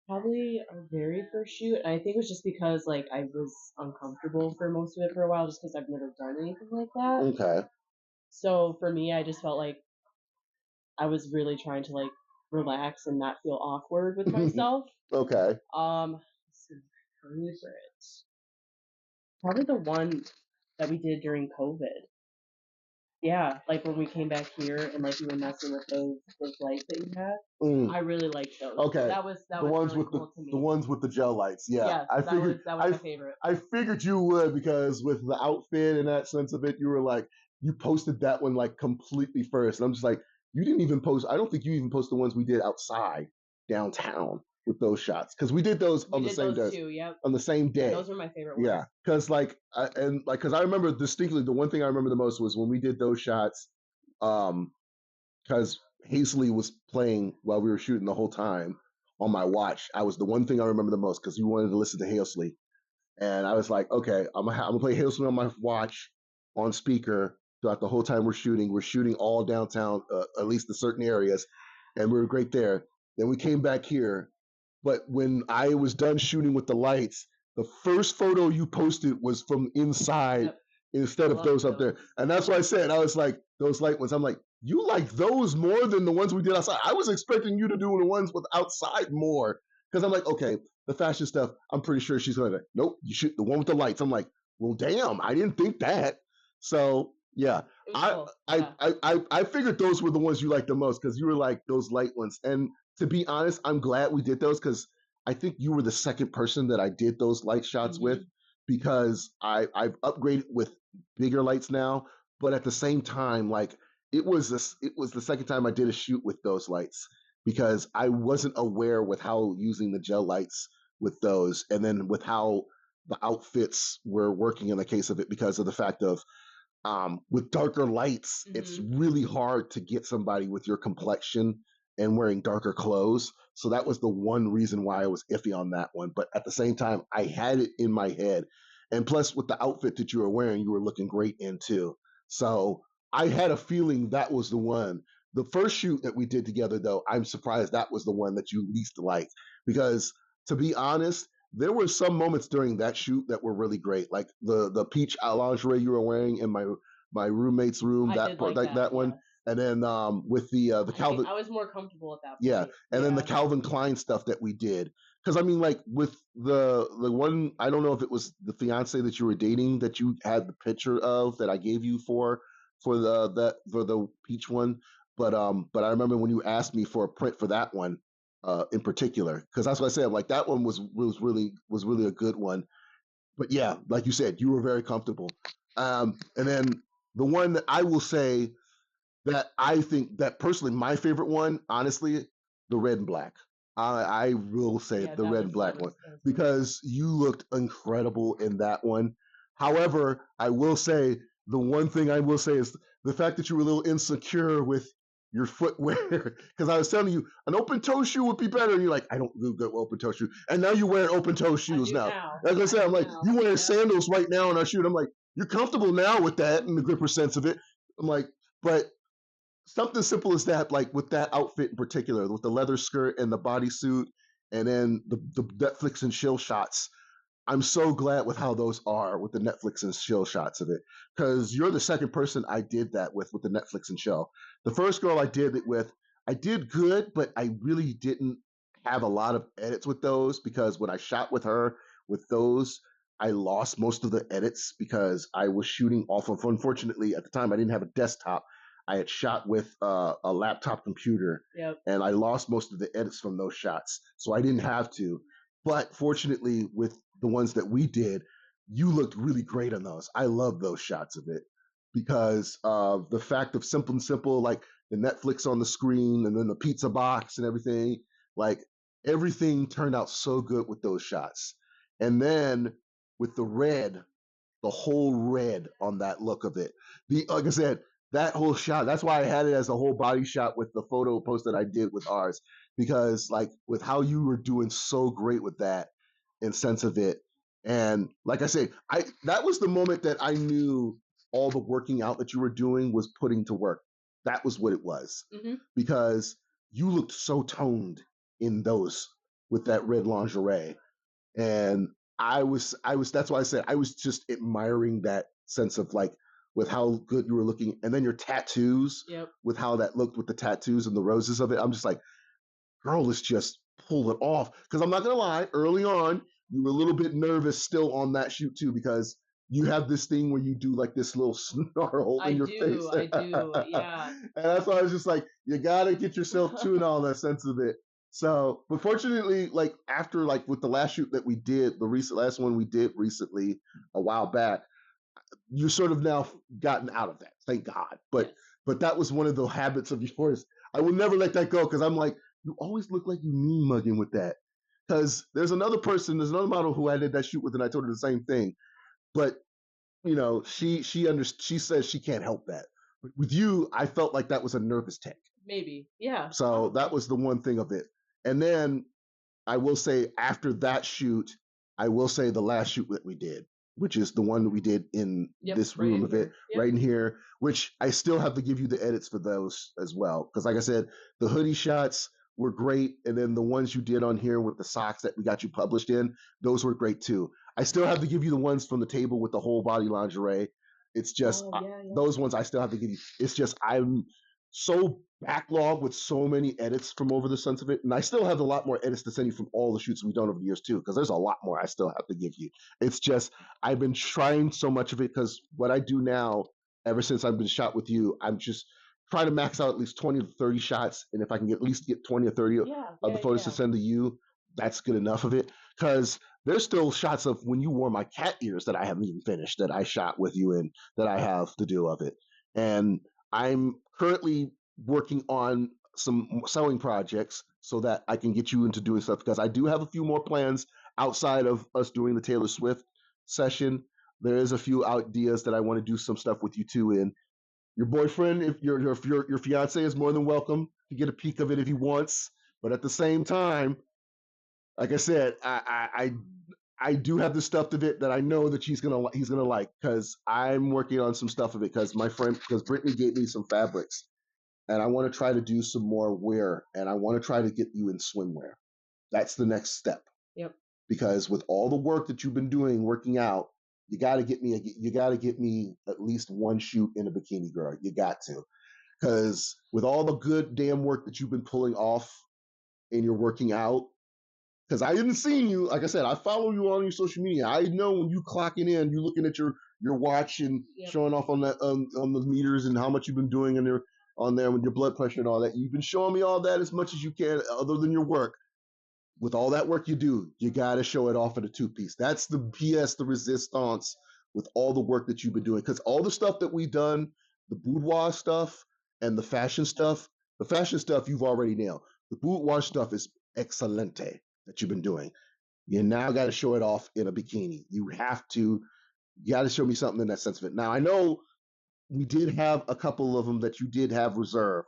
probably our very first shoot. I think it was just because like I was uncomfortable for most of it for a while, just because I've never done anything like that. Okay. So for me, I just felt like I was really trying to like relax and not feel awkward with myself. Okay. Let's see, favorite. Probably the one that we did during COVID. Yeah, like when we came back here and like we were messing with those lights that you had. I really liked those. Okay. So that was the ones really with cool to me. the ones with the gel lights. Yeah. Yes, I figured that was my favorite. I figured you would, because with the outfit and that sense of it, you were like, you posted that one like completely first. And I'm just like, you didn't even post. I don't think you even posted the ones we did outside downtown with those shots, because we did those on the same day. Too, yep. On the same day. Yeah, those were my favorite ones. Yeah, because because I remember distinctly, the one thing I remember the most was when we did those shots, because Hazley was playing while we were shooting the whole time on my watch. I was the one thing I remember the most, because we wanted to listen to Hazley, and I was like, okay, I'm gonna play Hazley on my watch on speaker throughout the whole time we're shooting. We're shooting all downtown, at least the certain areas, and we were great there. Then we came back here, but when I was done shooting with the lights, the first photo you posted was from inside. Yep. Instead of those up there. And that's what I said. I was like, those light ones. I'm like, you like those more than the ones we did outside. I was expecting you to do the ones with outside more. Because I'm like, okay, the fashion stuff, I'm pretty sure she's going to, nope, you shoot the one with the lights. I'm like, well, damn, I didn't think that. So yeah, cool. I figured those were the ones you liked the most, because you were like those light ones. And to be honest, I'm glad we did those, because I think you were the second person that I did those light shots with, because I've upgraded with bigger lights now, but at the same time, like it was the second time I did a shoot with those lights, because I wasn't aware with how using the gel lights with those, and then with how the outfits were working in the case of it, because of the fact of with darker lights, it's really hard to get somebody with your complexion and wearing darker clothes. So that was the one reason why I was iffy on that one. But at the same time, I had it in my head. And plus, with the outfit that you were wearing, you were looking great in too. So I had a feeling that was the one. The first shoot that we did together, though, I'm surprised that was the one that you least liked. Because to be honest, there were some moments during that shoot that were really great, like the peach lingerie you were wearing in my roommate's room. That one, yeah. And then with the Calvin, I was more comfortable with that point. Yeah, and then the Calvin Klein stuff that we did, because I mean, like with the one, I don't know if it was the fiance that you were dating that you had the picture of that I gave you for the peach one, but I remember when you asked me for a print for that one. In particular, because that's what I said. Like that one was really a good one. But yeah, like you said, you were very comfortable. And then the one that I will say that I think that personally my favorite one, honestly, the red and black. I will say the red and black one because you looked incredible in that one. However, I will say the one thing I will say is the fact that you were a little insecure with your footwear because I was telling you an open toe shoe would be better, and you're like, I don't do good with open toe shoes, and now you're wearing open toe shoes now. Like I said, I'm like, you wearing sandals right now on our shoe. And I'm like, you're comfortable now with that and the gripper sense of it. I'm like, but something simple as that, like with that outfit in particular, with the leather skirt and the bodysuit, and then the Netflix and chill shots. I'm so glad with how those are with the Netflix and chill shots of it, because you're the second person I did that with the Netflix and chill. The first girl I did it with, I did good, but I really didn't have a lot of edits with those because when I shot with her with those, I lost most of the edits because I was shooting off of. Unfortunately, at the time, I didn't have a desktop. I had shot with a laptop computer, and I lost most of the edits from those shots, so I didn't have to. But fortunately, with the ones that we did, you looked really great on those. I love those shots of it because of the fact of simple, like the Netflix on the screen and then the pizza box and everything. Like everything turned out so good with those shots. And then with the whole red on that look of it. Like I said, that whole shot. That's why I had it as a whole body shot with the photo post that I did with ours because like with how you were doing so great with that and sense of it. And like I say, I that was the moment that I knew all the working out that you were doing was putting to work. That was what it was. Because you looked so toned in those with that red lingerie. And I was that's why I said I was just admiring that sense of like with how good you were looking and then your tattoos with how that looked with the tattoos and the roses of it. I'm just like, girl, let's just pull it off. Because I'm not gonna lie, early on, you were a little bit nervous still on that shoot too, because you have this thing where you do like this little snarl in your face. I do, yeah. And that's why I was just like, you gotta get yourself tuned on that sense of it. So, but fortunately, like after like with the last shoot that we did, the recent last one we did recently a while back, you sort of now gotten out of that. Thank God. But that was one of the habits of yours. I will never let that go because I'm like, you always look like you mean mugging with that. Because there's another model who I did that shoot with, and I told her the same thing. But you know, she says she can't help that. But with you, I felt like that was a nervous tick. Maybe, yeah. So that was the one thing of it. And then I will say after that shoot, I will say the last shoot that we did, which is the one that we did in this room of it, right in here, which I still have to give you the edits for those as well. Because like I said, the hoodie shots were great. And then the ones you did on here with the socks that we got you published in, those were great too. I still have to give you the ones from the table with the whole body lingerie. It's just those ones I still have to give you. It's just I'm so backlogged with so many edits from over the sense of it, and I still have a lot more edits to send you from all the shoots we've done over the years too, because there's a lot more I still have to give you. It's just I've been trying so much of it because what I do now, ever since I've been shot with you, I'm just trying to max out at least 20 to 30 shots, and if I can at least get 20 or 30 of the photos to send to you, that's good enough of it. Because there's still shots of when you wore my cat ears that I haven't even finished that I shot with you in that I have to do of it. And I'm currently working on some sewing projects so that I can get you into doing stuff because I do have a few more plans outside of us doing the Taylor Swift session. There is a few ideas that I want to do some stuff with you too in. Your boyfriend, if your fiance is more than welcome to get a peek of it if he wants. But at the same time, like I said, I do have the stuff of it that I know that he's gonna like because I'm working on some stuff of it because Brittany gave me some fabrics and I want to try to do some more wear and I want to try to get you in swimwear. That's the next step. Yep. Because with all the work that you've been doing working out, you got to get me at least one shoot in a bikini, girl. You got to. Because with all the good damn work that you've been pulling off in your working out, because I didn't see you. Like I said, I follow you on your social media. I know when you clocking in, you're looking at your watch and showing off on that on the meters and how much you've been doing on there with your blood pressure and all that. You've been showing me all that as much as you can, other than your work. With all that work you do, you got to show it off in a two-piece. That's the PS, the resistance with all the work that you've been doing. Because all the stuff that we've done, the boudoir stuff and the fashion stuff you've already nailed. The boudoir stuff is excelente that you've been doing. You now got to show it off in a bikini. You got to show me something in that sense of it. Now, I know we did have a couple of them that you did have reserved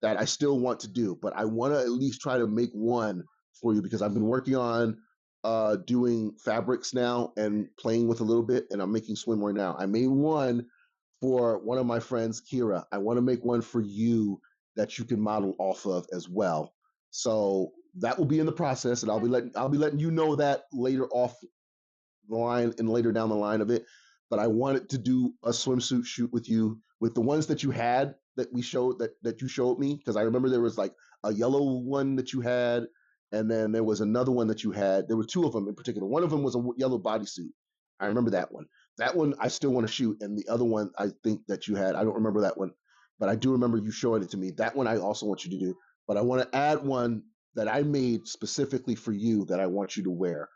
that I still want to do, but I want to at least try to make one for you because I've been working on doing fabrics now and playing with a little bit, and I'm making swimwear now. I made one for one of my friends, Kira. I want to make one for you that you can model off of as well. So that will be in the process, and I'll be letting you know that later off the line and later down the line of it. But I wanted to do a swimsuit shoot with you with the ones that you had that you showed me because I remember there was like a yellow one that you had, and then there was another one that you had. There were two of them in particular. One of them was a yellow bodysuit. I remember that one. That one I still want to shoot, and the other one I think that you had. I don't remember that one, but I do remember you showing it to me. That one I also want you to do, but I want to add one that I made specifically for you that I want you to wear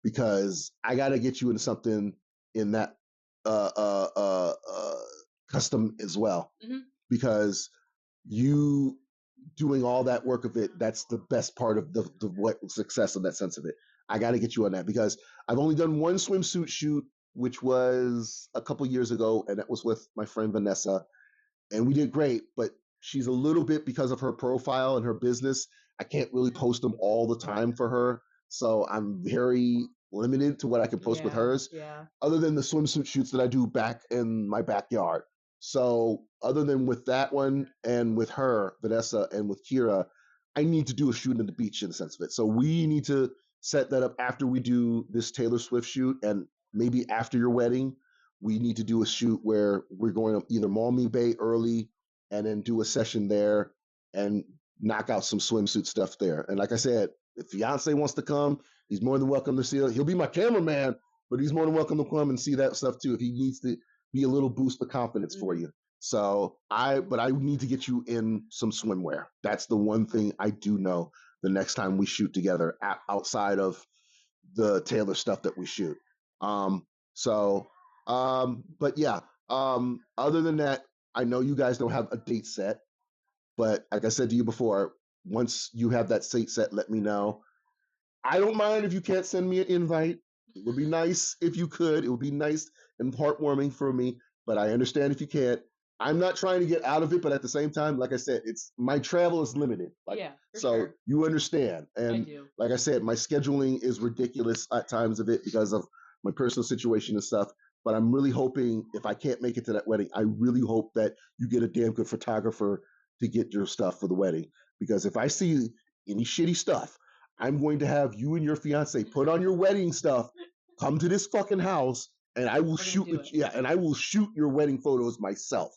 because I got to get you into something in that uh, uh, uh, uh, custom as well. Mm-hmm. Because you doing all that work of it, that's the best part of the what success of that sense of it. I got to get you on that because I've only done one swimsuit shoot, which was a couple years ago, and that was with my friend Vanessa, and we did great. But she's a little bit because of her profile and her business. I can't really post them all the time for her, so I'm very limited to what I can post with hers. Yeah. Other than the swimsuit shoots that I do back in my backyard. So other than with that one and with her, Vanessa, and with Kira, I need to do a shoot at the beach in the sense of it. So we need to set that up after we do this Taylor Swift shoot and maybe after your wedding we need to do a shoot where we're going to either Maumee Bay early and then do a session there and knock out some swimsuit stuff there. And like I said, if fiance wants to come, he's more than welcome to see it. He'll be my cameraman, but he's more than welcome to come and see that stuff too if he needs to be a little boost of confidence for you. So but I need to get you in some swimwear. That's the one thing I do know the next time we shoot together outside of the Taylor stuff that we shoot. So but yeah, other than that, I know you guys don't have a date set, but like I said to you before, once you have that date set, let me know. I don't mind if you can't send me an invite. It would be nice if you could. It would be nice and heartwarming for me, but I understand if you can't. I'm not trying to get out of it, but at the same time, like I said, it's my travel is limited. Like, yeah, so sure. You understand. And I do. Like I said, my scheduling is ridiculous at times of it because of my personal situation and stuff. But I'm really hoping if I can't make it to that wedding, I really hope that you get a damn good photographer to get your stuff for the wedding. Because if I see any shitty stuff, I'm going to have you and your fiance put on your wedding stuff, come to this fucking house, and I will shoot and I will shoot your wedding photos myself.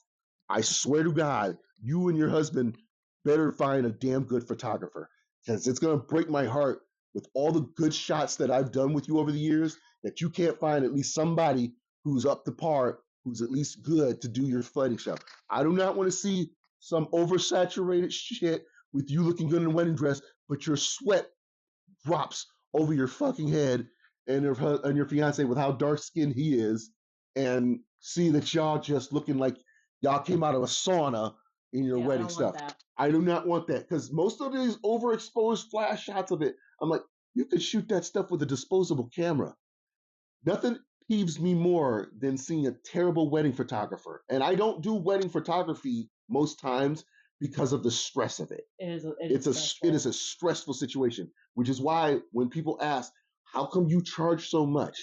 I swear to God, you and your husband better find a damn good photographer because it's going to break my heart with all the good shots that I've done with you over the years that you can't find at least somebody who's up to par, who's at least good to do your wedding stuff. I do not want to see some oversaturated shit with you looking good in a wedding dress, but your sweat drops over your fucking head and your fiance with how dark skinned he is, and see that y'all just looking like y'all came out of a sauna in your wedding stuff. I do not want that because most of these overexposed flash shots of it, I'm like, you could shoot that stuff with a disposable camera. Nothing peeves me more than seeing a terrible wedding photographer. And I don't do wedding photography most times because of the stress of it. It is a stressful situation, which is why when people ask, how come you charge so much?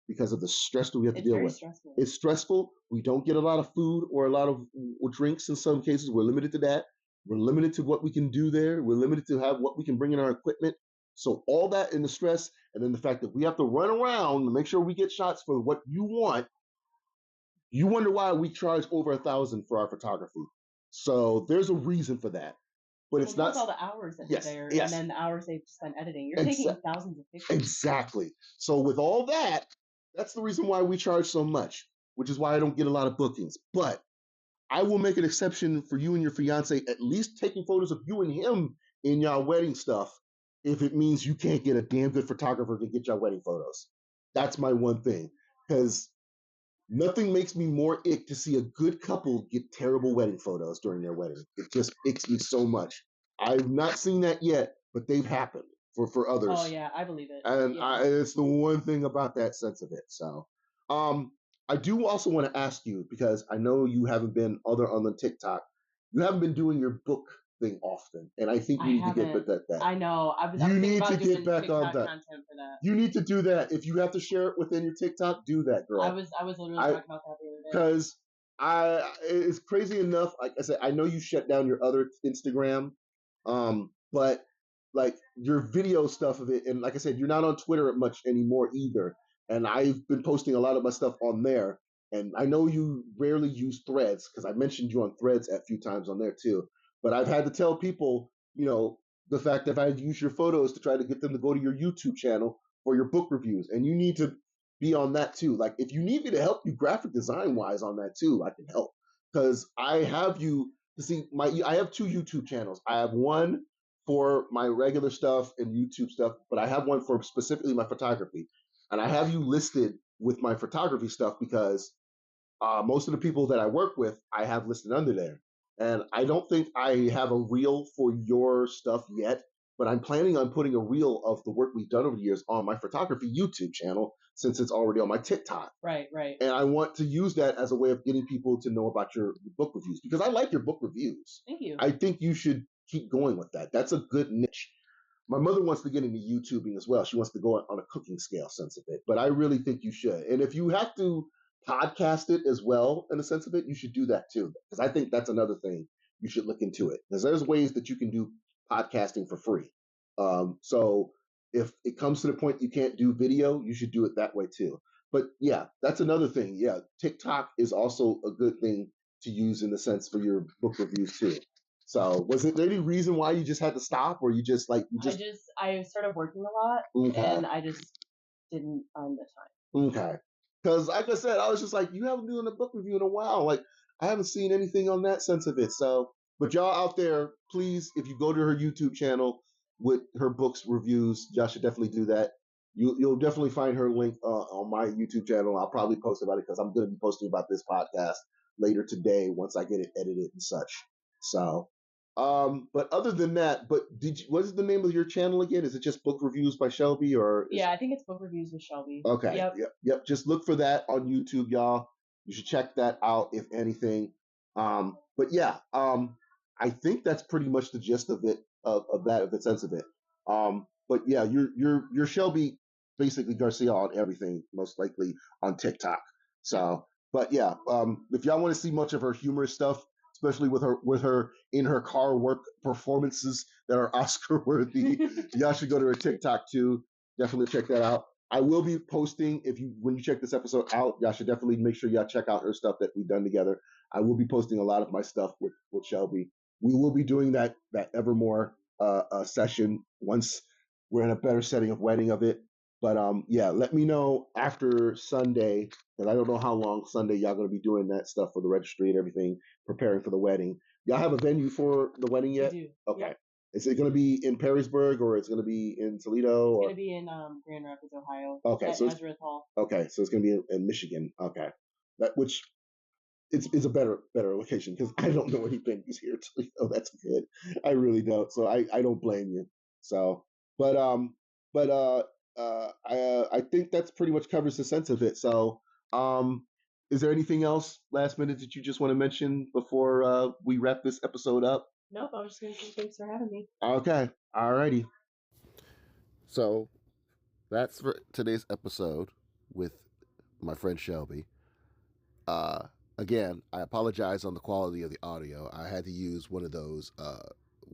Because of the stress that we have to deal with. Stressful. It's stressful. We don't get a lot of food or a lot of drinks in some cases. We're limited to that. We're limited to what we can do there. We're limited to have what we can bring in our equipment. So all that in the stress, and then the fact that we have to run around to make sure we get shots for what you want. You wonder why we charge over $1,000 for our photography. So there's a reason for that. But it's not all the hours that you're there, and then the hours they've spent editing. You're taking thousands of pictures. Exactly. So with all that, that's the reason why we charge so much, which is why I don't get a lot of bookings. But I will make an exception for you and your fiance, at least taking photos of you and him in y'all wedding stuff, if it means you can't get a damn good photographer to get y'all wedding photos. That's my one thing. Because nothing makes me more ick to see a good couple get terrible wedding photos during their wedding. It just icks me so much. I've not seen that yet, but they've happened. for others. Oh yeah, I believe it. And yeah. It's the one thing about that sense of it. So, I do also want to ask you, because I know you haven't been other on the TikTok, you haven't been doing your book thing often, and I think you need to get back at that. I know. I was You thinking need about to doing get back TikTok on that. content for that. You need to do that. If you have to share it within your TikTok, do that, girl. I was literally talking about that the other day. Because it's crazy enough. Like I said, I know you shut down your other Instagram, but like your video stuff of it, and like I said, you're not on Twitter much anymore either. And I've been posting a lot of my stuff on there. And I know you rarely use Threads, because I mentioned you on Threads a few times on there too. But I've had to tell people, the fact that I'd use your photos to try to get them to go to your YouTube channel for your book reviews. And you need to be on that too. Like, if you need me to help you graphic design wise on that too, I can help. Because I have you to see I have two YouTube channels. I have one for my regular stuff and YouTube stuff, but I have one for specifically my photography. And I have you listed with my photography stuff because most of the people that I work with, I have listed under there. And I don't think I have a reel for your stuff yet, but I'm planning on putting a reel of the work we've done over the years on my photography YouTube channel, since it's already on my TikTok. Right. And I want to use that as a way of getting people to know about your book reviews, because I like your book reviews. Thank you. I think you should keep going with that. That's a good niche. My mother wants to get into YouTubing as well. She wants to go on a cooking scale sense of it, but I really think you should. And if you have to podcast it as well in the sense of it, you should do that too, because I think that's another thing you should look into it, because there's ways that you can do podcasting for free. So if it comes to the point you can't do video, you should do it that way too. But yeah, that's another thing. Yeah, TikTok is also a good thing to use in the sense for your book reviews too. So was there any reason why you just had to stop, or you just I started working a lot, okay, and I just didn't find the time. Okay. Because like I said, I was just like, you haven't done a book review in a while. Like, I haven't seen anything on that sense of it. So, but y'all out there, please, if you go to her YouTube channel with her books reviews, y'all should definitely do that. You'll definitely find her link on my YouTube channel. I'll probably post about it, because I'm going to be posting about this podcast later today once I get it edited and such. So, but other than that, what is the name of your channel again? Is it just Book Reviews by Shelby, or? Yeah, I think it's Book Reviews with Shelby. Okay. Yep. Just look for that on YouTube, y'all. You should check that out, if anything. But yeah, I think that's pretty much the gist of it, of the sense of it. But yeah, you're Shelby basically Garcia on everything, most likely on TikTok. So, but yeah, if y'all want to see much of her humorous stuff, especially with her in her car work performances that are Oscar worthy, y'all should go to her TikTok too. Definitely check that out. I will be posting, when you check this episode out, y'all should definitely make sure y'all check out her stuff that we've done together. I will be posting a lot of my stuff with Shelby. We will be doing that Evermore session once we're in a better setting of wedding of it. But yeah, let me know after Sunday, because I don't know how long Sunday y'all gonna be doing that stuff for the registry and everything, preparing for the wedding. Y'all have a venue for the wedding yet? We do. Okay. Yep. Is it going to be in Perrysburg, or it's going to be in Toledo? It's going to be in Grand Rapids, Ohio. Okay, at Nazareth Hall. Okay, so it's going to be in Michigan. Okay, which it's a better location, because I don't know any venues here in Toledo. That's good. I really don't. So I don't blame you. So, I think that's pretty much covers the sense of it. So, is there anything else last minute that you just want to mention before we wrap this episode up? Nope, I was just going to say thanks for having me. Okay, alrighty. So that's for today's episode with my friend Shelby. Again, I apologize on the quality of the audio. I had to use one of those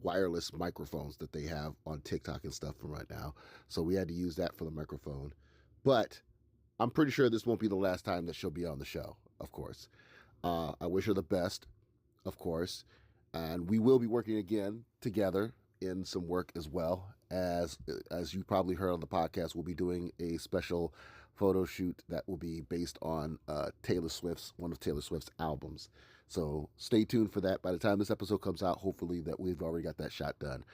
wireless microphones that they have on TikTok and stuff from right now. So we had to use that for the microphone. But I'm pretty sure this won't be the last time that she'll be on the show, of course. I wish her the best, of course. And we will be working again together in some work as well. As you probably heard on the podcast, we'll be doing a special photo shoot that will be based on one of Taylor Swift's albums. So stay tuned for that. By the time this episode comes out, hopefully that we've already got that shot done,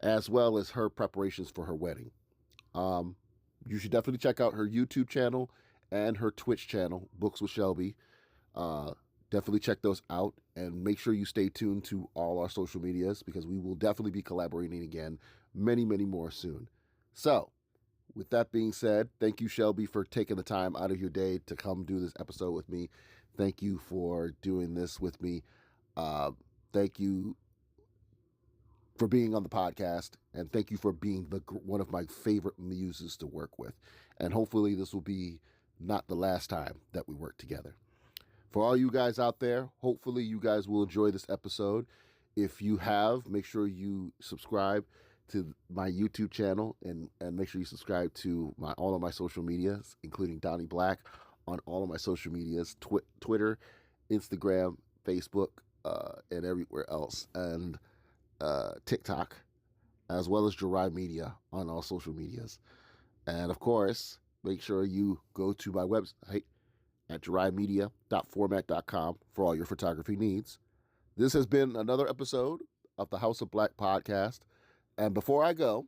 as well as her preparations for her wedding. You should definitely check out her YouTube channel and her Twitch channel, Books with Shelby. Definitely check those out, and make sure you stay tuned to all our social medias, because we will definitely be collaborating again many, many more soon. So, with that being said, thank you, Shelby, for taking the time out of your day to come do this episode with me. Thank you for doing this with me. Thank you for being on the podcast, and thank you for being one of my favorite muses to work with. And hopefully this will be not the last time that we work together. For all you guys out there, hopefully you guys will enjoy this episode. If you have, make sure you subscribe to my YouTube channel and make sure you subscribe to all of my social medias, including Donnie Black on all of my social medias, Twitter, Instagram, Facebook, and everywhere else. And TikTok, as well as Jirai Media on all social medias. And of course, make sure you go to my website at jiraimedia.format.com for all your photography needs. This has been another episode of the House of Black podcast. And before I go,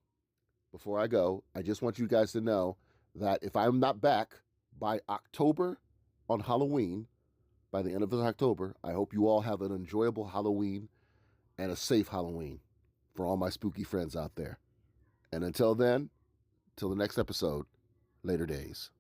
I just want you guys to know that if I'm not back by October on Halloween, by the end of October, I hope you all have an enjoyable Halloween and a safe Halloween for all my spooky friends out there. And until then, till the next episode, later days.